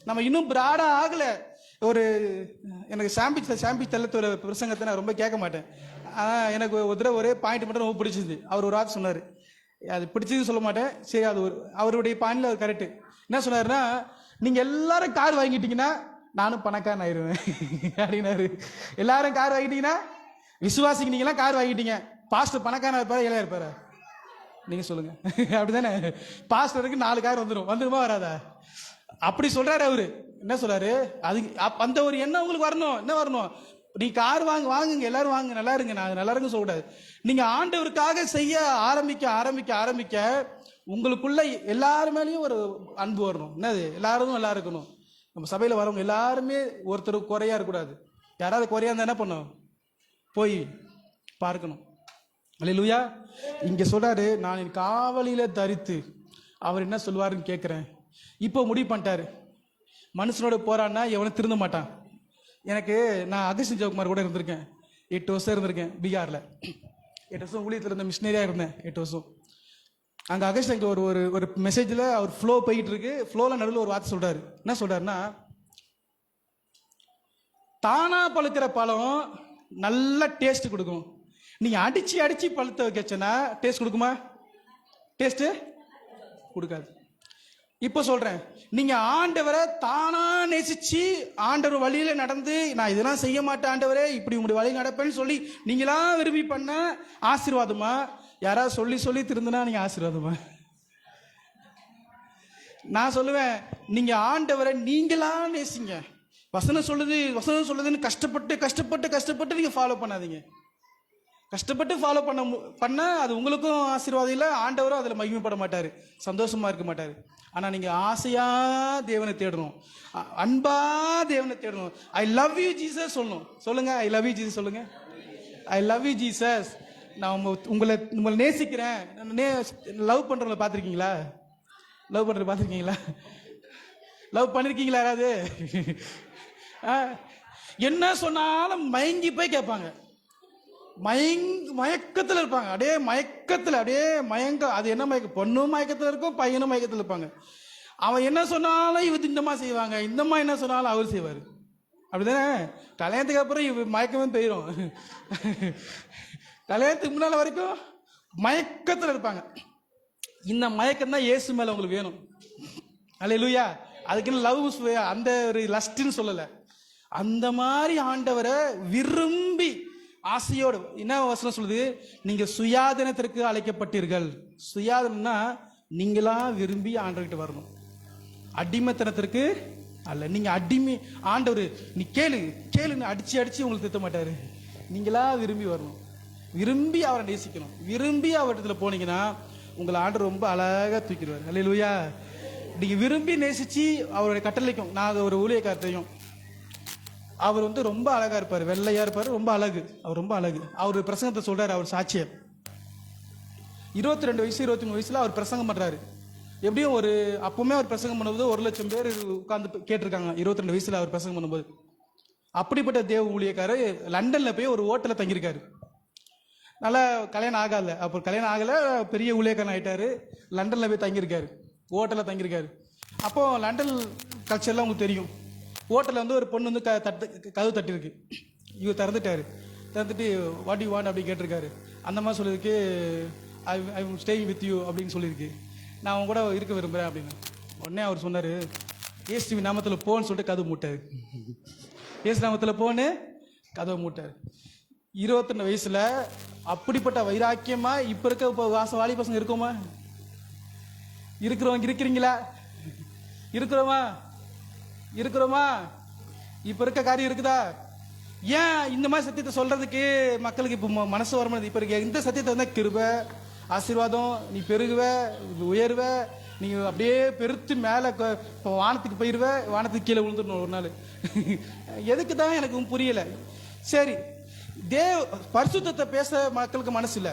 நம்ம இன்னும் பிராடா ஆகல. எனக்கு சாம்பிச் தள்ளத்து ஒரு பிரசங்கத்தை நான் ரொம்ப கேட்க மாட்டேன். எனக்கு ஒரே பாயிண்ட் மட்டும் ரொம்ப பிடிச்சிது. அவர் ஒரு வார்த்தை சொன்னார், அது பிடிச்சது சொல்ல மாட்டேன், சரி அது அவருடைய பாயிண்ட்ல அது கரெக்டு. என்ன சொன்னாருன்னா, நீங்க எல்லாரும் கார் வாங்கிட்டீங்கன்னா நானும் பணக்காரன் ஆயிடுவேன் அப்படின்னாரு. எல்லாரும் கார் வாங்கிட்டீங்கன்னா, விசுவாசிக்கு நீங்க எல்லாம் கார் வாங்கிட்டீங்க, பாஸ்டர் பணக்காரன் இருப்பாரு ஏழையா இருப்பாரு? நீங்க சொல்லுங்க. அப்படிதானே? பாஸ்டருக்கு 4 கார் வந்துருமா வராதா? அப்படி சொல்றாரு அவரு. என்ன சொல்றாரு? அது அந்த ஒரு எண்ணம் உங்களுக்கு வரணும். என்ன வரணும்? நீ கார் வாங்குங்க, எல்லாரும் வாங்க, நல்லா இருங்க, நான் நல்லா இருங்க சொல்லக்கூடாது. நீங்க ஆண்டவருக்காக செய்ய ஆரம்பிக்க உங்களுக்குள்ள எல்லாரு மேலேயும் ஒரு அன்பு வரணும். என்னது? எல்லாரும் நல்லா இருக்கணும். நம்ம சபையில வரவங்க எல்லாருமே ஒருத்தர் குறையா இருக்கக்கூடாது. யாராவது குறையா இருந்தா என்ன பண்ணும்? போய் பார்க்கணும். அல்லேலூயா. இங்க சொல்றாரு, நான் என் காவலில தரித்து அவர் என்ன சொல்லுவாருன்னு கேட்கிறேன். இப்போ முடிவு பண்ணிட்டாரு, மனுஷனோட போறான்னா எவனும் திருந்த மாட்டான். நான் அகஸ்டின் ஜெயக்குமார் கூட இருந்திருக்கேன், 8 வருஷம் இருந்திருக்கேன் பீகார்ல. 8 வருஷம் ஊழியத்தில் இருந்த மிஷினரியா இருந்தேன் 8 வருஷம். அங்க அகஸ்டின் ஒரு மெசேஜ்ல அவர் ஃப்ளோ போயிட்டு இருக்கு, ஃப்ளோல நடுவில் ஒரு வார்த்தை சொல்றாரு. என்ன சொல்றாருன்னா, தானா பழுக்கிற பழம் நல்ல டேஸ்ட் கொடுக்கும். நீங்க அடிச்சு அடிச்சு பழுத்த வைக்கச்சுன்னா டேஸ்ட் கொடுக்குமா? டேஸ்ட் கொடுக்காது. இப்போ சொல்றேன், நீங்க ஆண்டவரை தானா நேசிச்சு ஆண்டவர் வழியில நடந்து, நான் இதெல்லாம் செய்ய மாட்டேன் ஆண்டவரே, இப்படி உங்களுடைய வழி நடப்பேன்னு சொல்லி நீங்களா விரும்பி பண்ண ஆசீர்வாதமா? யாராவது சொல்லி சொல்லி திருந்தினா நீங்க ஆசீர்வாதமா? நான் சொல்லுவேன், நீங்க ஆண்டவரை நீங்களா நேசிங்க. வசனம் சொல்லுதுன்னு கஷ்டப்பட்டு கஷ்டப்பட்டு கஷ்டப்பட்டு நீங்க ஃபாலோ பண்ணாதீங்க. கஷ்டப்பட்டு ஃபாலோ பண்ண அது உங்களுக்கும் ஆசீர்வாதம் இல்லை, ஆண்டவரும் அதில் மகிமைப்பட மாட்டார், சந்தோஷமா இருக்க மாட்டார். ஆனால் நீங்கள் ஆசையா தேவனை தேடணும், அன்பா தேவனை தேடணும். ஐ லவ் யூ ஜீசஸ் சொல்லணும். சொல்லுங்க, ஐ லவ் யூ ஜீசஸ் சொல்லுங்க. I love you Jesus. நான் உங்களை நேசிக்கிறேன். லவ் பண்ணுறவங்கள பார்த்துருக்கீங்களா? லவ் பண்ணுறது பார்த்துருக்கீங்களா? லவ் பண்ணிருக்கீங்களா யாராவது? என்ன சொன்னாலும் மயங்கி போய் கேட்பாங்க, மயக்கத்தில் இருப்பாங்க. அப்படியே மயக்கத்தில் அப்படியே அது என்ன மயக்கம்? பொண்ணும் மயக்கத்தில் இருக்கும், பையனும் மயக்கத்தில் இருப்பாங்க. அவன் என்ன சொன்னாலும் இவத்து இந்தமா செய்வாங்க, இந்தம்மா என்ன சொன்னாலும் அவர் செய்வார். அப்படிதானே? கல்யாணத்துக்கு அப்புறம் இவ மயக்கமே போயிடும். கல்யாணத்துக்கு முன்னால வரைக்கும் மயக்கத்தில் இருப்பாங்க. இந்த மயக்கம் தான் இயேசு மேல உங்களுக்கு வேணும். அல்லேலூயா. அதுக்குன்னு லவ் அந்த ஒரு லஸ்ட்னு சொல்லலை. அந்த மாதிரி ஆண்டவரை விரும்பி ஆசையோடு, என்ன வசனம் சொல்லுது? நீங்க சுயாதீனத்திற்கு அழைக்கப்பட்டீர்கள். சுயாதீனம்னா நீங்களா விரும்பி ஆண்டவர்கிட்ட வரணும், அடிமைத்தனத்திற்கு அல்ல. நீங்க அடிமை ஆண்டவர் நீ கேளுன்னு அடிச்சு அடிச்சு உங்களுக்கு திட்ட மாட்டாரு. நீங்களா விரும்பி வரணும், விரும்பி அவரை நேசிக்கணும். விரும்பி அவரிடத்துல போனீங்கன்னா உங்களை ஆண்டவர் ரொம்ப அழகா தூக்கிடுவார். அல்லேலூயா. நீங்க விரும்பி நேசிச்சு அவருடைய கட்டளைக்கும். நான் ஒரு ஊழியக்காரத்தையும், அவர் ரொம்ப அழகா இருப்பார், வெள்ளையா இருப்பார், ரொம்ப அழகு. அவர் ரொம்ப அழகு. அவர் பிரசங்கத்தை சொல்றாரு, அவர் சாட்சியம். 22 வயசு 23 வயசுல அவர் பிரசங்கம் பண்றாரு. எப்படியும் அப்பவுமே அவர் பிரசங்கம் பண்ணும்போது 1,00,000 பேர் உட்கார்ந்து கேட்டிருக்காங்க. 22 வயசுல அவர் பிரசங்கம் பண்ணும்போது. அப்படிப்பட்ட தேவ ஊழியக்காரர் லண்டன்ல போய் ஒரு ஹோட்டல்ல தங்கியிருக்காரு. நல்லா கல்யாணம் ஆகல, அப்போ கல்யாணம் ஆகல, பெரிய ஊழியக்காரன் ஆயிட்டாரு. லண்டன்ல போய் தங்கியிருக்காரு, ஹோட்டல்ல தங்கியிருக்காரு. அப்போ லண்டன் கல்ச்சர்லாம் உங்களுக்கு தெரியும். ஹோட்டலில் ஒரு பொண்ணு கதவு தட்டிருக்கு. இவர் திறந்துட்டு வாட் யூ வாண்ட் அப்படி கேட்டிருக்காரு. அந்த மாதிரி சொல்லியிருக்கு, ஐ ஸ்டேயிங் வித் யூ அப்படின்னு சொல்லியிருக்கு. நான் அவங்க கூட இருக்க விரும்புகிறேன் அப்படின்னு. உடனே அவர் சொன்னார், ஏசு நாமத்தில் போன்னு சொல்லிட்டு கதவு மூட்டார். ஏசு நாமத்தில் போன்னு கதவை மூட்டார். 22 வயசுல அப்படிப்பட்ட வைராக்கியமா இப்ப இருக்க வாலி பசங்க இருக்கோமா? இருக்கிறீங்களா? இருக்கிறோமா? இப்ப இருக்க காரியம் இருக்குதா? ஏன் இந்த மாதிரி சத்தியத்தை சொல்றதுக்கு மக்களுக்கு இப்ப மனசு வரமாது? இப்ப இருக்க இந்த சத்தியத்தை வந்து கிருபை, ஆசீர்வாதம், நீ பெருகுவ, உயர்வ, நீங்க அப்படியே பெருத்து மேல வானத்துக்கு போயிருவ, வானத்துக்கு கீழே விழுந்துடணும் ஒரு நாள். எதுக்கு தான் எனக்கு புரியல. சரி, பரிசுத்தத்தை பேச மக்களுக்கு மனசு இல்ல,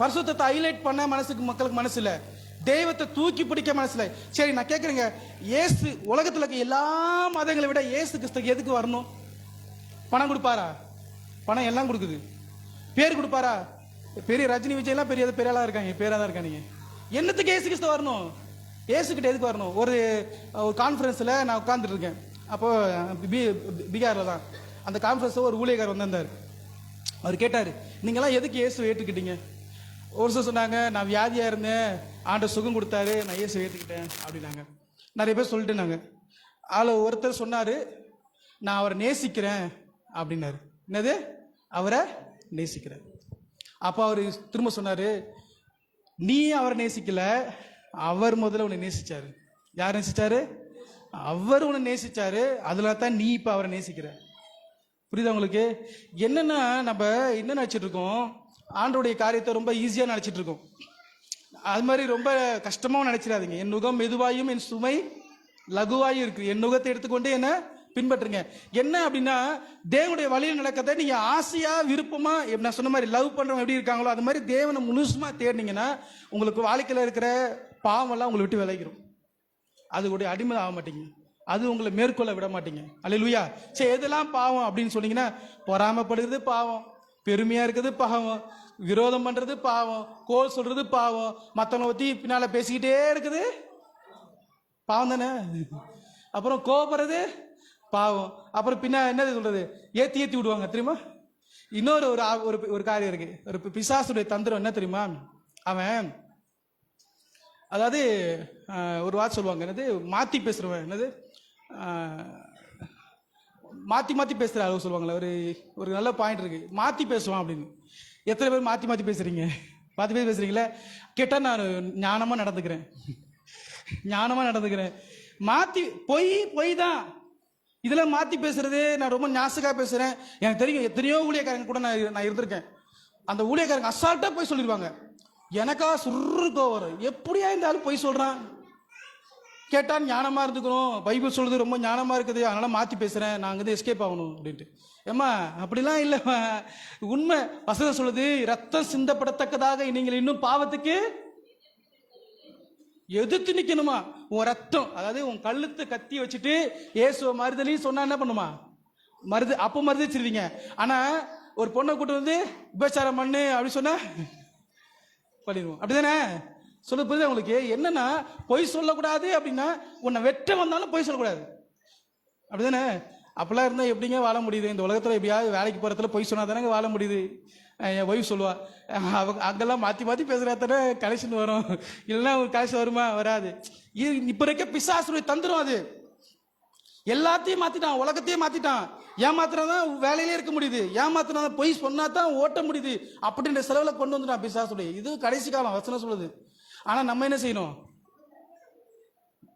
பரிசுத்தத்தை ஹைலைட் பண்ண மக்களுக்கு மனசு இல்ல, தெய்வத்தை தூக்கி பிடிக்க மனசுல. சரி, நான் கேட்குறேங்க, இயேசு உலகத்தில் இருக்க எல்லா மதங்களை விட இயேசு கிறிஸ்துக்கு எதுக்கு வரணும்? பணம் கொடுப்பாரா? பணம் எல்லாம் கொடுக்குது. பேர் கொடுப்பாரா? பெரிய ரஜினி விஜய்லாம் பெரிய ஆளா இருக்காங்க, பேரா தான் இருக்காங்க. என்னத்துக்கு இயேசு கிறிஸ்து வரணும்? இயேசு கிட்ட எதுக்கு வரணும்? ஒரு கான்ஃபரன்ஸ்ல நான் உட்கார்ந்துட்டு இருக்கேன். அப்போ பீகார்ல தான் அந்த கான்ஃபரன்ஸ். ஒரு ஊழியக்காரர் வந்திருந்தார். அவர் கேட்டாரு, நீங்களாம் எதுக்கு இயேசு ஏற்றுக்கிட்டீங்க? ஒரு சில சொன்னாங்க, நான் வியாதியா இருந்தேன், ஆண்டவர் சுகம் கொடுத்தாரு, நான் இயேசு ஏற்றுக்கிட்டேன் அப்படின்னாங்க. நிறைய பேர் சொல்லிட்டு நாங்க. அதில் ஒருத்தர் சொன்னாரு, நான் அவரை நேசிக்கிறேன் அப்படின்னாரு. என்னது? அவரை நேசிக்கிறேன். அப்போ அவர் திரும்ப சொன்னாரு, நீ அவரை நேசிக்கல, அவர் முதல்ல உன்னை நேசிச்சாரு. யார் நேசிச்சாரு? அவர் உன்னை நேசிச்சாரு. அதுல தான் நீ இப்ப அவரை நேசிக்கிற. புரியுதா உங்களுக்கு? என்னன்னா நம்ம என்ன நினைச்சிட்டு இருக்கோம், ஆண்டோடைய காரியத்தை ரொம்ப ஈஸியா நினைச்சிட்டு இருக்கோம். அது மாதிரி ரொம்ப கஷ்டமாவும் நினைச்சிடாதீங்க. என் நுகம் மெதுவாயும் என் சுமை லகுவாயும் இருக்கு. என் நுகத்தை எடுத்துக்கொண்டு என்ன பின்பற்றுங்க. என்ன அப்படின்னா, தேவனுடைய வழியில் நடக்கிறத நீங்க ஆசையா விருப்பமா, நான் சொன்ன மாதிரி லவ் பண்றவங்க எப்படி இருக்காங்களோ அது மாதிரி தேவனை முழுசுமா தேடினீங்கன்னா உங்களுக்கு வாழ்க்கையில இருக்கிற பாவம் எல்லாம் உங்களை விட்டு விலகிரும். அதுடைய அடிமை ஆக மாட்டீங்க, அது உங்களை மேற்கொள்ள விட மாட்டீங்க. அல்லேலூயா. சரி, எதெல்லாம் பாவம் அப்படின்னு சொன்னீங்கன்னா, பொறாமைப்படுறது பாவம், பெருமையா இருக்கிறது பாவம், விரோதம் பண்றது பாவம், கோல் சொல்றது பாவம், மற்றவங்களை பத்தி பின்னால பேசிக்கிட்டே இருக்குது பாவம் தானே. அப்புறம் கோபப்படுறது பாவம். அப்புறம் பின்ன என்னது சொல்றது, ஏத்தி ஏத்தி விடுவாங்க தெரியுமா. இன்னொரு ஒரு காரியம் இருக்கு. ஒரு பிசாசுடைய தந்திரம் என்ன தெரியுமா, அவன் அதாவது ஒரு வார்த்தை சொல்லுவாங்க, என்னது மாத்தி பேசுறவன், என்னது மாத்தி மாத்தி பேசுற அளவு சொல்லுவாங்களே, ஒரு நல்ல பாயிண்ட் இருக்கு, மாத்தி பேசுவான் அப்படின்னு. எத்தனை பேர் மாத்தி மாத்தி பேசுறீங்க? மாத்தி பேசி பேசுறீங்களே. கேட்டா நான் ஞானமா நடந்துக்கிறேன், ஞானமா நடந்துக்கிறேன். மாத்தி பொய் தான் இதெல்லாம் மாத்தி பேசுறது. நான் ரொம்ப ஞாசகா பேசுறேன். எனக்கு தெரியும் எத்தனையோ ஊழியக்காரங்க கூட நான் இருந்திருக்கேன். அந்த ஊழியக்காரங்க அசால்ட்டா போய் சொல்லிடுவாங்க. எனக்கா சுருக்கோ வரும், எப்படியா இருந்தாலும் பொய் சொல்றான். கேட்டா ஞானமா இருந்துக்கணும், பைபிள் சொல்றது ரொம்ப ஞானமா இருக்குது, அதனால மாத்தி பேசுறேன், நான் அங்கே எஸ்கேப் ஆகணும் அப்படின்ட்டு. ஏம்மா அப்படிலாம் இல்லைம்மா, உண்மை வசனம் சொல்லுது, ரத்தம் சிந்தப்படத்தக்கதாக நீங்கள் இன்னும் பாவத்துக்கு எதிர்த்து நிக்கணுமா. உன் ரத்தம், அதாவது உன் கழுத்து கத்தி வச்சுட்டு இயேசுவ மறுதலையும் சொன்னா என்ன பண்ணுமா, அப்ப மறுதலிச்சிருவீங்க. ஆனா ஒரு பொண்ணை கூட்டு வந்து உபச்சாரம் பண்ணு அப்படி சொன்னா பண்ணிடுவோம். அப்படிதானே சொல்ல புரியுது உங்களுக்கு? என்னன்னா பொய் சொல்லக்கூடாது அப்படின்னா, உன்னை வெட்ட வந்தாலும் பொய் சொல்லக்கூடாது. அப்படிதானே? அப்பெல்லாம் இருந்தால் எப்படிங்க வாழ முடியுது இந்த உலகத்தில்? எப்படியாவது வேலைக்கு போகிறதுல பொய் சொன்னா தானே வாழ முடியுது. என் ஒய்ஃப் சொல்லுவா, அவங்க அங்கெல்லாம் மாற்றி மாற்றி பேசுகிறா தானே கலெக்ஷன் வரும், இல்லைன்னா ஒரு கலெக்ஷன் வருமா? வராது. இப்போ இருக்க பிசாசுடைய தந்திரம் அது. எல்லாத்தையும் மாற்றிட்டான், உலகத்தையும் மாற்றிட்டான். ஏமாத்தினாதான் வேலையிலே இருக்க முடியுது, ஏமாத்தினாதான் பொய் சொன்னா தான் ஓட்ட முடியுது அப்படின்ற செலவில் கொண்டு வந்துட்டான் பிசாசுடைய. இது கடைசி காலம் வசனம் சொல்லுது. ஆனால் நம்ம என்ன செய்யணும்?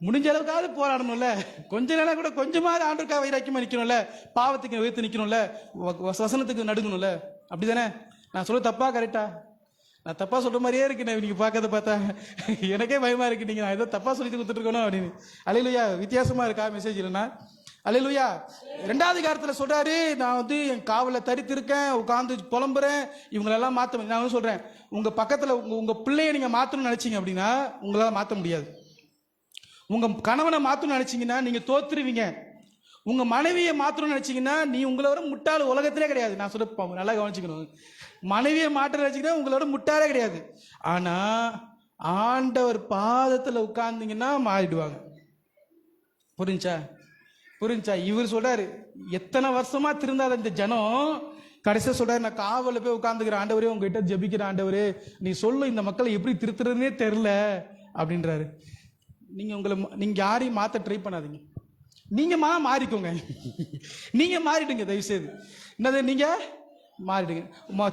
முடிஞ்ச அளவுக்காவது போராடணும்ல. கொஞ்ச நேரம் கூட கொஞ்சமாவது ஆண்டுக்காக வைராக்கியமா நிற்கணும்ல, பாவத்துக்கு வைத்து நிற்கணும்ல, வசனத்துக்கு நடுங்கணும்ல. அப்படிதானே? நான் சொல்ல தப்பா கரெக்டா? நான் தப்பா சொல்ற மாதிரியே இருக்கு. நீங்க பார்க்கறத பார்த்தா எனக்கே பயமா இருக்கு, நீங்க நான் ஏதோ தப்பா சொல்லி கொடுத்துட்டு இருக்கணும் அப்படின்னு. அல்லேலூயா. வித்தியாசமா இருக்கா மெசேஜ்? இல்லைன்னா அல்லேலூயா. 2வது காரியத்தில் சொல்றாரு, நான் வந்து என் காவலை தரித்திருக்கேன், உட்காந்து புலம்புறேன், இவங்களெல்லாம் மாற்ற. நான் வந்து சொல்றேன், உங்க பக்கத்தில் உங்க பிள்ளைய நீங்க மாற்றணும்னு நினைச்சீங்க அப்படின்னா உங்களால மாற்ற முடியாது. உங்க கணவனை மாற்றணும்னு நினைச்சீங்கன்னா நீங்க தோத்துருவீங்க. உங்க மனைவியை மாற்றணும்னு நினைச்சீங்கன்னா நீ உங்களோட முட்டாள் உலகத்திலே கிடையாது. நான் சொல்ல நல்லா கவனிச்சுக்கணும். மனைவியை மாற்ற நினைச்சீங்கன்னா உங்களோட முட்டாளே கிடையாது. ஆனா ஆண்டவர் பாதத்தில் உட்கார்ந்தீங்கன்னா மாறிடுவாங்க. புரிஞ்சா? இவர் சொல்றாரு, எத்தனை வருஷமா திருந்தாத இந்த ஜனம் கடைசியா சொல்றாரு, நான் காவல போய் உட்கார்ந்துக்கிற ஆண்டவரே, உங்ககிட்ட ஜெபிக்கிற ஆண்டவரே, நீ சொல்லு இந்த மக்களை எப்படி திருத்துறதுனே தெரியல அப்படின்றாரு. நீங்க யாரையும் மாத்த ட்ரை பண்ணாதீங்க. நீங்க மாறிக்கோங்க. நீங்க மாறிடுங்க தயவு செய்து. என்னது? நீங்க மாறிடுங்க.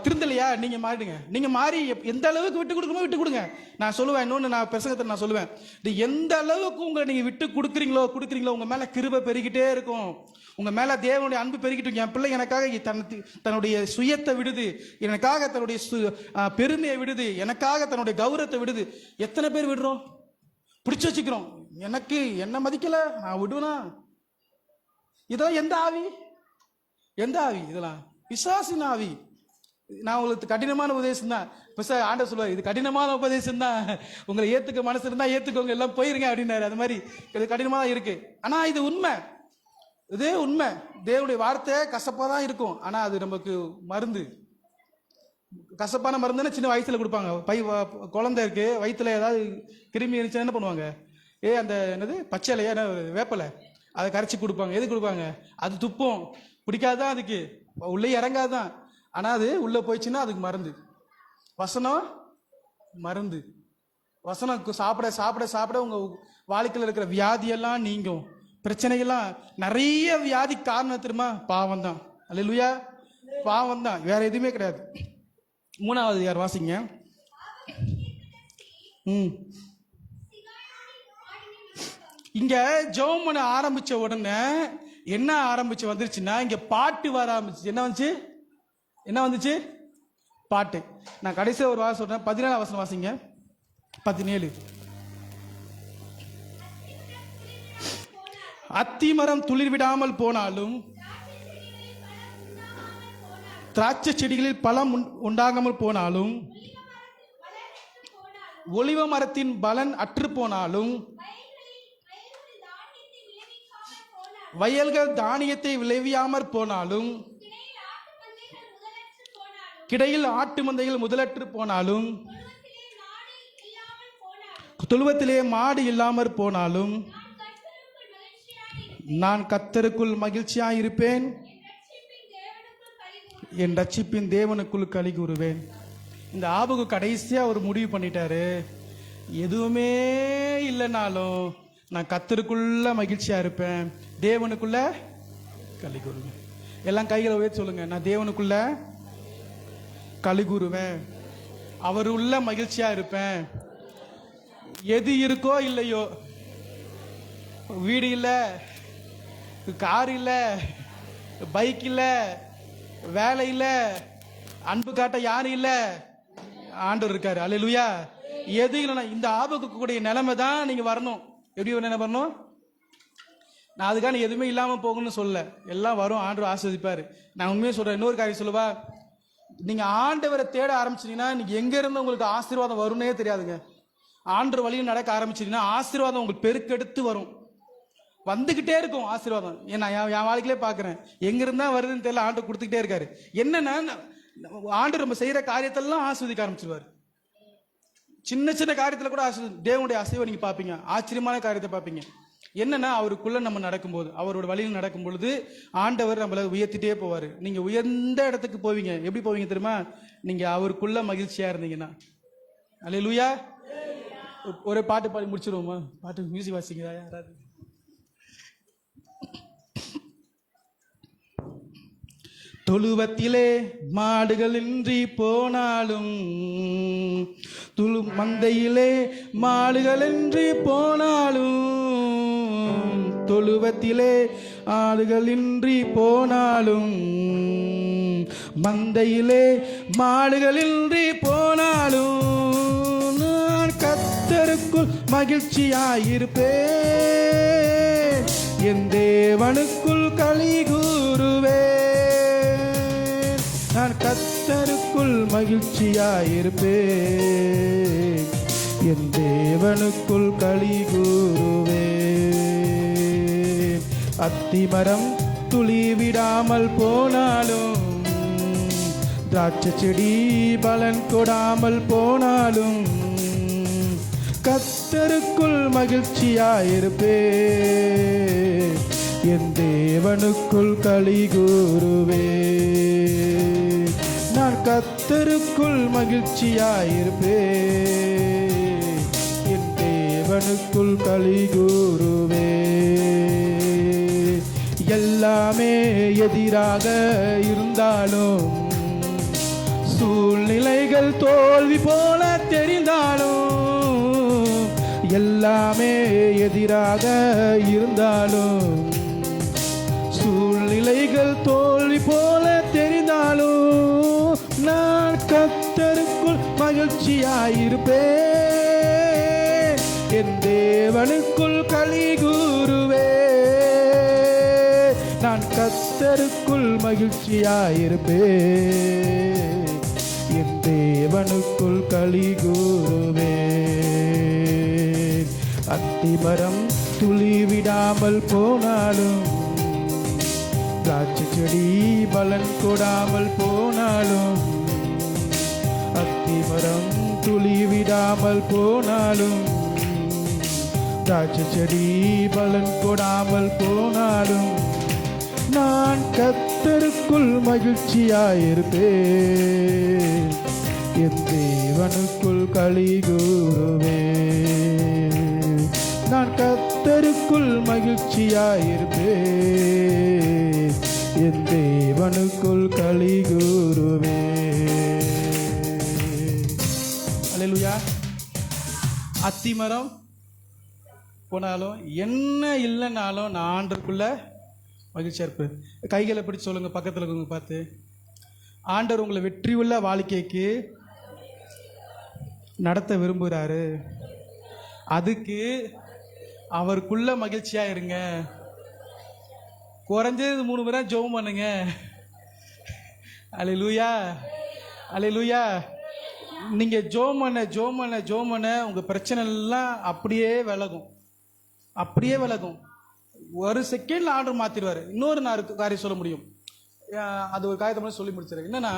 திருந்தலையா? நீங்க மாறிடுங்க. நீங்க மாறி எந்த அளவுக்கு விட்டு கொடுக்கணுமோ விட்டு கொடுங்க. நான் சொல்லுவேன், இன்னொன்று நான் பிரசங்கத்தில் நான் சொல்லுவேன், எந்த அளவுக்கு உங்களை நீங்க விட்டு கொடுக்குறீங்களோ உங்க மேல கிருபை பெருகிட்டே இருக்கும், உங்க மேல தேவனுடைய அன்பு பெருகிட்டு. என் பிள்ளை எனக்காக தன்னுடைய சுயத்தை விடுது, எனக்காக தன்னுடைய பெருமையை விடுது, எனக்காக தன்னுடைய கௌரவத்தை விடுது. எத்தனை பேர் விடுறோம்? பிடிச்சு வச்சுக்கிறோம். எனக்கு என்ன மதிக்கல, நான் விடுவேனா? இதெல்லாம் எந்த ஆவி? இதெல்லாம் பிசாசின் ஆவி. நான் உங்களுக்கு கடினமான உபதேசம் தான். ஆண்டவர் சொல்லுவார், இது கடினமான உபதேசம் தான், உங்களை ஏத்துக்க மனசு இருந்தா ஏத்துக்கோங்க, எல்லாம் போயிருங்க அப்படின்னாரு. அது மாதிரி இது கடினமா இருக்கு. ஆனா இது உண்மை, இதே உண்மை. தேவனுடைய வார்த்தை கசப்பா தான் இருக்கும், ஆனா அது நமக்கு மருந்து. கசப்பான மருந்துன்னு சின்ன வயசுல கொடுப்பாங்க. குழந்தை இருக்கு, வயிற்றுல ஏதாவது கிருமி இருந்துச்சுன்னா என்ன பண்ணுவாங்க? அந்த என்னது பச்சை இலையா வேப்பலை, அதை கரைச்சி கொடுப்பாங்க. எது கொடுப்பாங்க? அது துப்பம், பிடிக்காதுதான், அதுக்கு உள்ளே இறங்காதுதான். ஆனா அது உள்ள போயிடுச்சுன்னா அதுக்கு மருந்து. வசனம் மருந்து. வசனம் சாப்பிட சாப்பிட சாப்பிட உங்க வாழ்க்கையில் இருக்கிற வியாதியெல்லாம் நீங்கும். பிரச்சனைகள்லாம், நிறைய வியாதி காரணம் தெரியுமா? பாவம் தான். அல்லேலூயா. பாவம் தான், வேற எதுவுமே கிடையாது. 3வது அதிகாரம் வாசிங்க. இங்க ஜெபம் பண்ண ஆரம்பிச்ச உடனே என்ன வந்துருச்சுன்னா, இங்க பாட்டு வர ஆரம்பிச்சு. என்ன வந்துச்சு? பாட்டு. நான் கடைசியில் ஒரு வாசம் சொல்றேன், 17 வசனம் வாசிங்க. 17. அத்திமரம் துளிர் விடாமல் போனாலும், திராட்சை செடிகளில் பழம் உண்டாகாமல் போனாலும், ஒலிவ மரத்தின் பலன் அற்று போனாலும், வயல்கள் தானியத்தை விளைவியாமற் போனாலும், கிடையில் ஆட்டு மந்தைகள் முதலற்று போனாலும், தொழுவத்திலே மாடு இல்லாமற் போனாலும், நான் கர்த்தருக்குள் மகிழ்ச்சியாய் இருப்பேன், என் ரட்சிப்பின் தேவனுக்குள் களி கூறுவேன். இந்த ஆபகு கடைசியா ஒரு முடிவு பண்ணிட்டாரு, எதுவுமே இல்லைனாலும் நான் கர்த்தருக்குள்ள மகிழ்ச்சியா இருப்பேன், தேவனுக்குள்ள களி கூறுவேன். எல்லாம் கைகளை உயர்த்தி சொல்லுங்க, நான் தேவனுக்குள்ள களி கூறுவேன், அவர் உள்ள மகிழ்ச்சியா இருப்பேன். எது இருக்கோ இல்லையோ, வீடு இல்லை, கார் இல்லை, பைக் இல்லை, வேலை இல்லை, அன்பு காட்ட யாரும் இல்லை, ஆண்டவர் இருக்காரு. அல்லேலூயா. எது இல்லைன்னா இந்த ஆபத்துக்கு கூடிய நிலைமை தான் நீங்க வரணும். எப்படி என்ன வரணும்? நான் அதுக்கான எதுவுமே இல்லாம போகணும்னு சொல்ல, எல்லாம் வரும், ஆண்டவர் ஆஸ்வதிப்பாரு. நான் உண்மையை சொல்றேன். இன்னொரு காரியம் சொல்லுவா, நீங்க ஆண்டவரை தேட ஆரம்பிச்சீங்கன்னா நீங்க எங்க இருந்து உங்களுக்கு ஆசீர்வாதம் வரும்னே தெரியாதுங்க. ஆண்டவர் வழியில் நடக்க ஆரம்பிச்சீங்கன்னா ஆசீர்வாதம் உங்களுக்கு பெருக்கெடுத்து வரும், வந்துகிட்டே இருக்கும் ஆசீர்வாதம். ஏன்னா என் வாழ்க்கையிலே பாக்குறேன், எங்க இருந்தா வருதுன்னு தெரியல, ஆண்டவர் கொடுத்துக்கிட்டே இருக்காரு. என்னன்னா ஆண்டவர் நம்ம செய்யற காரியத்தெல்லாம் ஆஸ்வதிக்க ஆரம்பிச்சிருவாரு. சின்ன சின்ன காரியத்துல கூட தேவனுடைய அசைவை நீங்க பாப்பீங்க, ஆச்சரியமான காரியத்தை பாப்பீங்க. என்னன்னா அவருக்குள்ள நம்ம நடக்கும்போது, அவரோட வழியில் நடக்கும் பொழுது ஆண்டவர் நம்மள உயர்த்திட்டே போவாரு. நீங்க உயர்ந்த இடத்துக்கு போவீங்க. எப்படி போவீங்க தெரியுமா? நீங்க அவருக்குள்ள மகிழ்ச்சியா இருந்தீங்கன்னா. அல்லேலூயா. ஒரே பாட்டு பாடி முடிச்சிருவோமா? பாட்டு மியூசிக் வாசிக்கிறா யாராவது? தொழுவத்திலே மாடுகள் இன்றி போனாலும், மந்தையிலே மாடுகள் இன்றி போனாலும், தொழுவத்திலே ஆடுகள் இன்றி போனாலும், மந்தையிலே மாடுகள் இன்றி போனாலும், நான் கர்த்தருக்குள் மகிழ்ச்சியாயிருப்பேன், என் தேவனுக்குள் களி கூறுவேன். நான் கர்த்தருக்குள் மகிழ்ச்சியாயிருப்பேன், என் தேவனுக்குள் களி கூறுவேன். அத்திமரம் துளி விடாமல் போனாலும், திராட்சை செடி பலன் கொடாமல் போனாலும், கர்த்தருக்குள் மகிழ்ச்சியாயிருப்பேன், என் தேவனுக்குள் களி கூறுவேன். நான் கர்த்தருக்குள் மகிழ்ச்சியாயிருப்பேன், என் தேவனுக்குள் களி கூறுவேன். எல்லாமே எதிராக இருந்தாலும், சூழ்நிலைகள் தோல்வி போல தெரிந்தாலும், எல்லாமே எதிராக இருந்தாலும், சூழ்நிலைகள் தோல்வி போல தெரிந்தாலும், நான் கர்த்தருக்குள் மகிழ்ச்சியாயிருப்பேன், என் தேவனுக்குள் களி கூறுவேன். நான் கர்த்தருக்குள் மகிழ்ச்சியாயிருப்பேன், என் தேவனுக்குள் களி கூறுவேன். அத்திமரம் துளி விடாமல் போனாலும், திராட்சை செடி பலன் கொடாமல் போனாலும், அத்திமரம் துளி விடாமல் போனாலும், திராட்சை செடி பலன் கொடாமல் போனாலும், நான் கர்த்தருக்குள் மகிழ்ச்சியாயிருப்பேன், என் தேவனுக்குள் களி கூறுவேன். நான் கர்த்தருக்குள் மகிழ்ச்சியாயிருப்பேன், என் தேவனுக்குள் களி கூறுவேன். அல்லேலூயா. அத்திமரம் போனாலும் என்ன இல்லைனாலும் நான் ஆண்டருக்குள்ள மகிழ்ச்சியா இருப்பேன். கைகளை பிடிச்சு சொல்லுங்க, பக்கத்தில் இருக்கவங்க பார்த்து, ஆண்டவர் உங்களை வெற்றி உள்ள வாழ்க்கைக்கு நடத்த விரும்புகிறாரு, அதுக்கு அவருக்குள்ள மகிழ்ச்சியா இருங்க. குறைஞ்சது 3 முறை ஜெபம் பண்ணுங்க. அல்லேலூயா, அல்லேலூயா. நீங்க ஜெபம் பண்ண உங்க பிரச்சனை எல்லாம் அப்படியே விலகும், அப்படியே விலகும். ஒரு செகண்ட்ல ஆர்டர் மாத்திடுவாரு. இன்னொரு நான் காரியம் சொல்ல முடியும், அது ஒரு காரியத்தை மட்டும் சொல்லி முடிச்சிரு. என்னன்னா,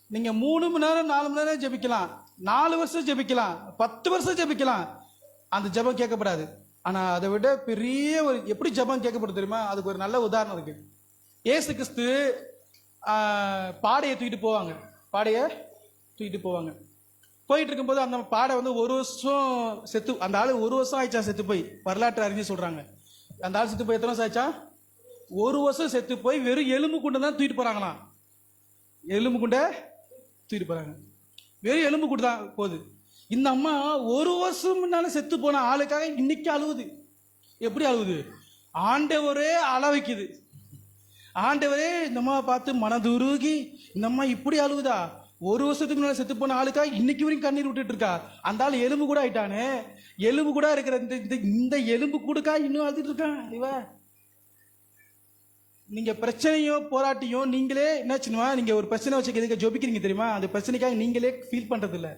நீங்க 3 மணி நேரம் 4 மணி நேரம் ஜெபிக்கலாம், 4 வருஷம் ஜெபிக்கலாம், 10 வருஷம் ஜெபிக்கலாம், அந்த ஜெபம் கேட்கப்படாது. ஆனா அதை விட பெரிய ஒரு எப்படி ஜெபம் கேட்கப்படும் தெரியுமா? அதுக்கு ஒரு நல்ல உதாரணம் இருக்கு. இயேசு கிறிஸ்து பாடையை தூக்கிட்டு போவாங்க. பாடையை தூக்கிட்டு போவாங்க. போயிட்டு இருக்கும்போது அந்த பாடை வந்து ஒரு வருஷம் செத்து, அந்த ஆளு ஒரு வருஷம் ஆயிடுச்சா செத்து போய், வரலாற்று அறிஞர் சொல்றாங்க. அந்த ஆள் செத்து போய் எத்தனை வருஷம் ஆயிடுச்சா? ஒரு வருஷம் செத்து போய் வெறும் எலும்பு குண்டை தான் தூக்கிட்டு போறாங்களாம். எலும்பு குண்டை தூக்கிட்டு போறாங்க, வெறும் எலும்பு குண்டு தான் போகுது. இந்த அம்மா ஒரு வருஷம் முன்னால செத்து போன ஆளுக்காக இன்னைக்கு அழுவுது. எப்படி அழுவுது? ஆண்டவரே அழ வைக்குது. ஆண்டவரே இந்த அம்மாவை பார்த்து மனதுருகி இந்த அம்மா இப்படி அழுவுதா? ஒரு வருஷத்துக்கு முன்னாடி செத்து போன ஆளுக்காக இன்னைக்கு வரைக்கும் கண்ணீர் விட்டுட்டு இருக்கா. அந்த ஆள் எலும்பு கூட ஆயிட்டானே, எலும்பு கூட இருக்கிற இந்த எலும்பு கூடுக்கா இன்னும் அழுதுட்டு இருக்கான் இவ. நீங்க பிரச்சனையோ போராட்டியோ நீங்களே என்னாச்சுன்னா, நீங்க ஒரு பிரச்சனை வச்சு எதுக்கு ஜொபிக்கிறீங்க தெரியுமா? அந்த பிரச்சனைக்காக நீங்களே ஃபீல் பண்றது இல்ல,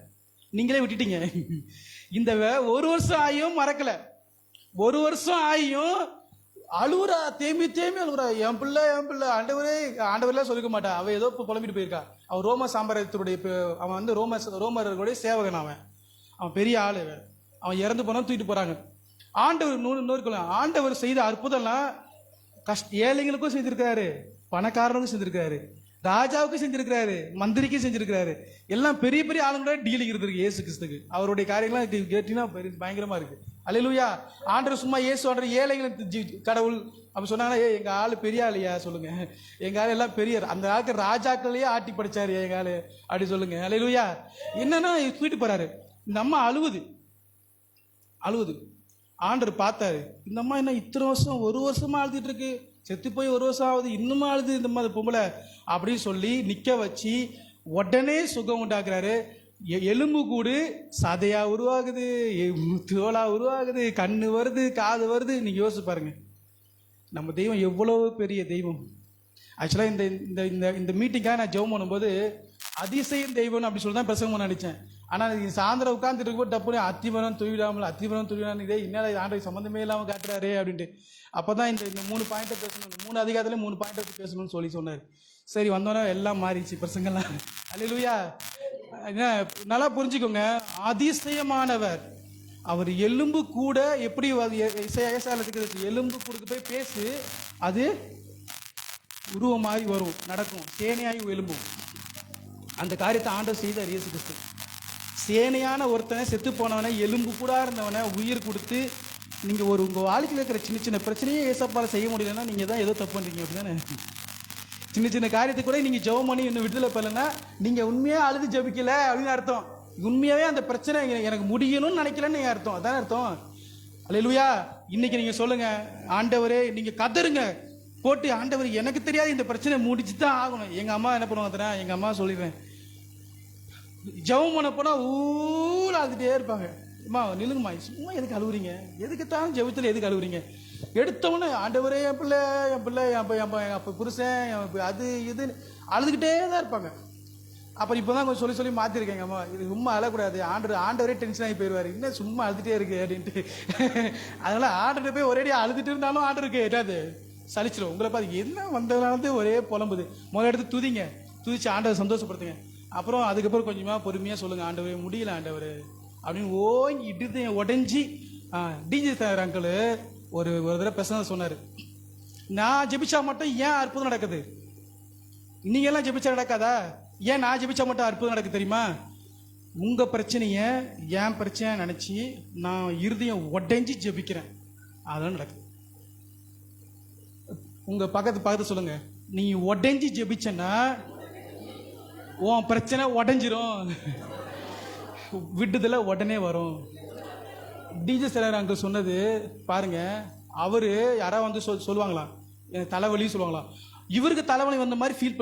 நீங்களே விட்டுட்டீங்க. இந்த ஒரு வருஷம் ஆகியும் மறக்கல, ஒரு வருஷம் ஆகியும் அழுவுறா, தேம்பி தேம்பி அழுவுறா. என் பிள்ளை ஆண்டவரே, ஆண்டவரெல்லாம் சொல்லிக்க மாட்டா, அவ ஏதோ புலம்பிட்டு போயிருக்கா. அவன் ரோம சாம்ராஜ்யத்துடைய, அவன் வந்து ரோமர்களுடைய சேவகன். அவன் பெரிய ஆளு. அவன் இறந்து போனா தூக்கிட்டு போறாங்க. ஆண்டவர் ஆண்டவர் செய்த அற்புதம்லாம் ஏழைங்களுக்கும் செஞ்சிருக்காரு, பணக்காரனுக்கும் செஞ்சிருக்காரு, ராஜாவுக்கும் செஞ்சிருக்கிறாரு, மந்திரிக்கும் செஞ்சிருக்கிறாரு. எல்லாம் பெரிய பெரிய ஆளுங்களோட டீலிங் இருந்திருக்கு இயேசு கிறிஸ்துக்கு. அவருடைய காரியங்கள்லாம் கேட்டீங்கன்னா பயங்கரமா இருக்கு. அல்லேலூயா. ஆண்டவர் சும்மா இயேசு ஆண்டவர் ஏழைகளுக்கு கடவுள் அப்படி சொன்னாங்கன்னா, எங்க ஆளு பெரிய ஆளுயா சொல்லுங்க, எங்க ஆளு எல்லாம் பெரிய, அந்த ஆளுக்கு ராஜாக்களையே ஆட்டி படிச்சாரு எங்க ஆளு அப்படி சொல்லுங்க. அல்லேலூயா. என்னன்னா தூக்கிட்டு போறாரு. இந்த அம்மா அழுவுது. ஆண்டவர் பார்த்தாரு, இந்த அம்மா என்ன இத்தனை வருஷம், ஒரு வருஷமா அழுதுட்டு இருக்கு, செத்து போய் ஒரு வருஷம் ஆகுது, இன்னுமா அழுது இந்த மாதிரி பொம்பளை அப்படின்னு சொல்லி நிக்க வச்சு உடனே சுகம் உண்டாக்குறாரு. எலும்பு கூடு சதையா உருவாகுது, தோலா உருவாகுது, கண்ணு வருது, காது வருது. நீங்க யோசிச்சு பாருங்க, நம்ம தெய்வம் எவ்வளவு பெரிய தெய்வம். ஆக்சுவலா இந்த இந்த இந்த மீட்டிங்காக நான் ஜெபம் பண்ணும்போது அதிசயம் தெய்வம் அப்படி சொல்லி தான் பிரசங்கம் பண்ண நினைச்சேன். ஆனா சாயந்தரம் உட்காந்துட்டு இருக்கும்போது டப்புனு அத்திமரம் துவிடாமல் இதே என்ன ஆண்டவர் சம்பந்தமே இல்லாம காட்டுறாரு அப்படின்ட்டு. அப்பதான் இந்த 3 பாயிண்ட்டை பேசணும், 3 அதிகாரத்துல 3 பாயிண்ட் எடுத்து பேசணும்னு சொல்லி சொன்னார். சரி, வந்தோன்னா எல்லாம் மாறிடுச்சு பிரசங்கெல்லாம். அல்லேலூயா. நல்லா புரிஞ்சுக்கோங்க, அதிசயமானவர். அவர் எலும்பு கூட எப்படி எலும்பு கூடுக்கு போய் பேசு, அது உருவமாகி வரும், நடக்கும், சேனையாகி எலும்பும். அந்த காரியத்தை ஆண்டவர் செய்தார் இயேசு கிறிஸ்து. சேனையான ஒருத்தனை, செத்து போனவனை, எலும்பு கூட இருந்தவனை உயிர் கொடுத்து, நீங்க உங்க வாழ்க்கையில் இருக்கிற சின்ன சின்ன பிரச்சனையே ஏசப்பால செய்ய முடியலன்னா நீங்க தான் ஏதோ தப்பு பண்றீங்க. அப்படிதானே? சின்ன சின்ன காரியத்தை கூட நீங்க ஜெபம் பண்ணி இன்னும் விடுதலை பண்ணலன்னா நீங்க உண்மையா அழுது ஜெபிக்கல அப்படின்னு அர்த்தம். உண்மையாவே அந்த பிரச்சனை எனக்கு முடியணும்னு நினைக்கலன்னு அர்த்தம். அதான அர்த்தம். அல்லேலூயா. இன்னைக்கு நீங்க சொல்லுங்க, ஆண்டவரே, நீங்க கதறுங்க போட்டு, ஆண்டவர் எனக்கு தெரியாது இந்த பிரச்சனை முடிச்சு தான் ஆகணும். எங்க அம்மா என்ன பண்ணுவாங்க, எங்க அம்மா சொல்லிடுறேன், ஜெபம் பண்ண போனா ஊர் அழுதுட்டே இருப்பாங்க. அம்மா நில்லுங்கம்மா, சும்மா எதுக்கு அழுவுறீங்க, எதுக்குத்தான் ஜெபத்தில் எதுக்கு அழுவுறீங்க? எடுத்தவொன்னே ஆண்டவரே, என் பிள்ளை என் புருஷன் அது இதுன்னு அழுதுகிட்டே தான் இருப்பாங்க. அப்புறம் இப்போதான் கொஞ்சம் சொல்லி மாத்திருக்கேங்க, அம்மா இது சும்மா அழக்கூடாது, ஆண்டவரே டென்ஷன் ஆகி போயிடுவாரு, இன்னும் சும்மா அழுதுட்டே இருக்கு அப்படின்ட்டு. அதனால ஆண்டர்கிட்ட போய் ஒரேடியா அழுதுட்டு இருந்தாலும் ஆண்டருக்கு ஏதாவது சலிச்சிடும். உங்களை பார்த்து என்ன வந்ததுனால ஒரே புலம்புது. முதல் எடுத்து துதிச்சு ஆண்டவர் சந்தோஷப்படுத்துங்க. அப்புறம் அதுக்கப்புறம் கொஞ்சமா பொறுமையா சொல்லுங்க, ஆண்டவரே முடியல ஆண்டவர் அப்படின்னு ஓங்கி இட்டு உடஞ்சி. டிஜி சார் அங்கிள் ஒரு தடவை பிரசங்க சொன்னாரு, நான் ஜெபிச்சா மட்டும் ஏன் அற்புதம் நடக்குது, நீங்க எல்லாம் ஜெபிச்சா நடக்காதா? ஏன் நான் ஜெபிச்சா மட்டும் அற்புதம் நடக்குது தெரியுமா? உங்க பிரச்சனைய என் பிரச்சனை நினைச்சு நான் இருதயம் உடைஞ்சி ஜெபிக்கிறேன், அதெல்லாம் நடக்குது. உங்க பக்கத்து சொல்லுங்க, நீ உடைஞ்சி ஜெபிச்சனா உன் பிரச்சனை உடைஞ்சிரும், விடுதலை உடனே வரும். டிஜே சார் அங்க சொன்னது பாருங்க, அவரு யாராவது வந்து சொல்லுவாங்களாம், தலைவலி சொல்லுவாங்களாம், இவருக்கு தலைவலி வந்த மாதிரி ஃபீல்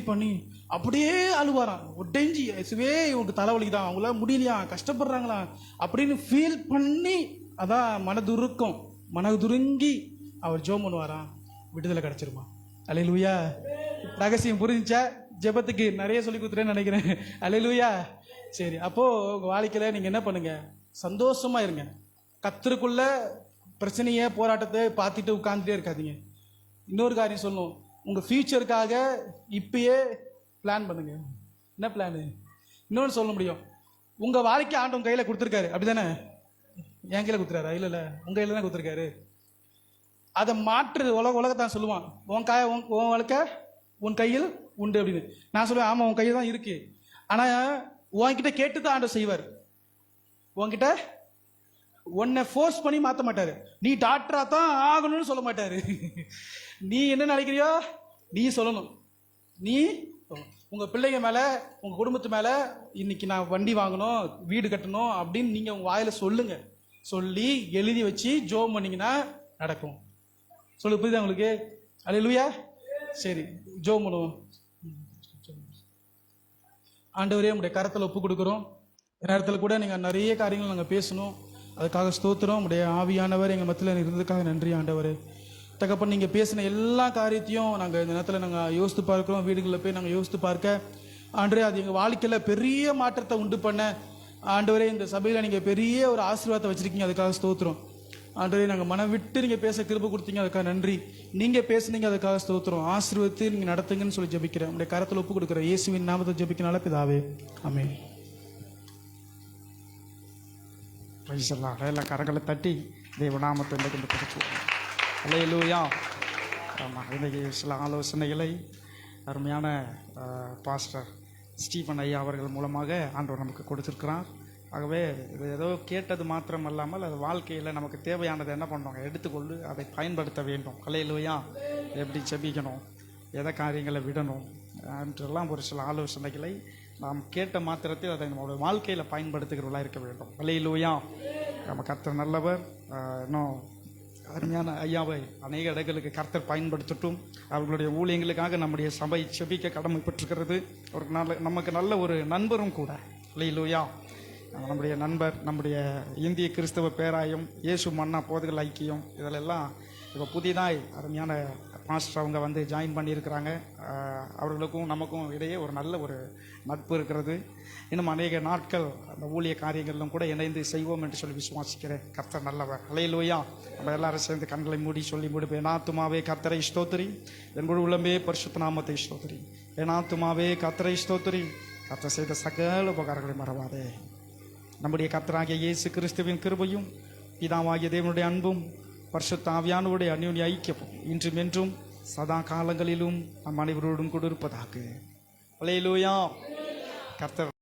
பண்ணி அப்படியே அழுவாராம், உடைஞ்சி இயேசுவே இவங்களுக்கு தலைவலி தான், அவங்களால முடியலையா, கஷ்டப்படுறாங்களா அப்படின்னு ஃபீல் பண்ணி, அதான் மனதுருங்கி அவர் ஜெபம் பண்ணுவாராம், விடுதலை கிடைச்சிருமா. அல்லேலூயா. ரகசியம் புரிஞ்சா? ஜெபத்துக்கு நிறைய சொல்லி கொடுத்துட்டேன்னு நினைக்கிறேன். அல்லேலூயா. சரி, அப்போ உங்க வாழ்க்கையில நீங்க என்ன பண்ணுங்க, சந்தோஷமா இருங்க. கர்த்தருக்குள்ள பிரச்சனைய போராட்டத்தை பார்த்துட்டு உட்கார்ந்துட்டே இருக்காதீங்க. இன்னொரு காரியம் சொல்லணும், உங்க ஃபியூச்சருக்காக இப்பயே பிளான் பண்ணுங்க. என்ன பிளான்? இன்னொன்று சொல்ல முடியும், உங்க வாழ்க்கை ஆண்டவன் கையில கொடுத்துருக்காரு, அப்படிதானே? என் கையில் குத்துறாரா? இல்லை உங்க கையில் தான் குத்துருக்காரு. அதை மாற்று உலகத்தான் சொல்லுவான், உன் வாழ்க்கை உன் கையில் உண்டு அப்படின்னு. நான் சொல்லுவேன், ஆமா உன் கையில் தான் இருக்கு. ஆனா உன்கிட்ட கேட்டு தான் ஆண்டவர் செய்வார். உன்கிட்ட உன்னை ஃபோர்ஸ் பண்ணி மாற்ற மாட்டாரு. நீ டாக்டரா தான் ஆகணும்னு சொல்ல மாட்டாரு. நீ என்ன நினைக்கிறியோ நீ சொல்லணும். நீ உங்க பிள்ளைங்க மேல, உங்க குடும்பத்து மேல, இன்னைக்கு நான் வண்டி வாங்கணும், வீடு கட்டணும் அப்படின்னு நீங்க உங்க வாயில சொல்லுங்க. சொல்லி எழுதி வச்சு ஜோம் பண்ணீங்கன்னா நடக்கும். சொல்லு, புரியுதா உங்களுக்கு? அல்லேலூயா. சரி, ஜோம் பண்ணுவோம். ஆண்டவரே, உங்களுடைய கரத்தில் ஒப்பு கொடுக்குறோம். நேரத்தில் கூட நீங்கள் நிறைய காரியங்கள் நாங்கள் பேசணும், அதுக்காக ஸ்தோத்திரம். உடைய ஆவியானவர் எங்கள் மத்தியில் இருந்ததுக்காக நன்றி ஆண்டவர். தகப்பன், நீங்கள் பேசின எல்லா காரியத்தையும் நாங்கள் இந்த நேரத்தில் நாங்கள் யோசித்து பார்க்குறோம். வீடுகளில் போய் நாங்கள் யோசித்து பார்க்க ஆண்டவரே, அது எங்கள் வாழ்க்கையில் பெரிய மாற்றத்தை உண்டு பண்ண ஆண்டவரே, இந்த சபையில் நீங்கள் பெரிய ஒரு ஆசீர்வாதத்தை வச்சுருக்கீங்க, அதுக்காக ஸ்தோத்திரம் ஆண்டவரே. நாங்கள் மனம் விட்டு நீங்கள் பேச கிருபை கொடுத்தீங்க, அதுக்காக நன்றி. நீங்கள் பேசுனீங்க, அதுக்காக ஸ்தோத்திரம். ஆசீர்வதித்து நீங்கள் நடத்துங்கன்னு சொல்லி ஜெபிக்கிறேன். உடைய கரத்தில் ஒப்பு கொடுக்குறேன். இயேசுவின் நாமத்தை ஜெபிக்கனால பிதாவே, ஆமென். பிரைஸ் எல்லாம் கரங்களை தட்டி தேவநாமத்தை இன்றைக்கு படிச்சுவோம். அல்லேலூயா. ஆமாம், இன்றைக்கி சில ஆலோசனைகளை அருமையான பாஸ்டர் ஸ்டீஃபன் ஐயா அவர்கள் மூலமாக ஆண்டவர் நமக்கு கொடுத்துருக்கிறார். ஆகவே இது ஏதோ கேட்டது மாத்திரம் அல்லாமல் அது வாழ்க்கையில் நமக்கு தேவையானதை என்ன பண்ணுவாங்க எடுத்துக்கொண்டு அதை பயன்படுத்த வேண்டும். அல்லேலூயா. எப்படி ஜெபிக்கணும், எதை காரியங்களை விடணும் என்றெல்லாம் ஒரு சில ஆலோசனைகளை நாம் கேட்ட மாத்திரத்தில் அதை நம்மளுடைய வாழ்க்கையில் பயன்படுத்துகிறவர்களாக இருக்க வேண்டும். அல்லேலூயா. நம்ம கர்த்தர் நல்லவர். இன்னும் அருமையான ஐயாவை அநேக இடங்களுக்கு கர்த்தர் பயன்படுத்தட்டும். அவர்களுடைய ஊழியங்களுக்காக நம்முடைய சபை செபிக்க கடமைப்பட்டிருக்கிறது. ஒரு நமக்கு நல்ல ஒரு நண்பரும் கூட. அல்லேலூயா. நம்முடைய நண்பர், நம்முடைய இந்திய கிறிஸ்தவ பேராயம், இயேசு மன்னா போதுகள் ஐக்கியம், இதிலெல்லாம் இப்போ புதிதாய் அருமையான மாஸ்டர் அவங்க வந்து ஜாயின் பண்ணியிருக்கிறாங்க. அவர்களுக்கும் நமக்கும் இடையே ஒரு நல்ல ஒரு நட்பு இருக்கிறது. இன்னும் அநேக நாட்கள் அந்த ஊழிய காரியங்களிலும் கூட இணைந்து செய்வோம் என்று சொல்லி விசுவாசிக்கிறேன். கர்த்தர் நல்லவர். அல்லேலூயா. நம்ம எல்லாரும் சேர்ந்து கண்களை மூடி சொல்லி முடிப்பேன். என் ஆத்துமாவே கர்த்தரை ஸ்தோத்திரி, என் முழு உள்ளமே பரிசுத்த நாமத்தை ஸ்தோத்திரி. என் ஆத்துமாவே கர்த்தரை ஸ்தோத்திரி, கர்த்தர் செய்த சகல உபகாரங்களை மறவாதே. நம்முடைய கர்த்தராகிய இயேசு கிறிஸ்துவின் கிருபையும் பிதாவாகிய தேவனுடைய அன்பும் பரிசுத்த ஆவியானவருடைய அந்யோன்ய ஐக்கியமும் இன்றும் என்றும் சதா காலங்களிலும் நம் அனைவரோடும் கூட இருப்பதாக. அல்லேலூயா. கர்த்தர்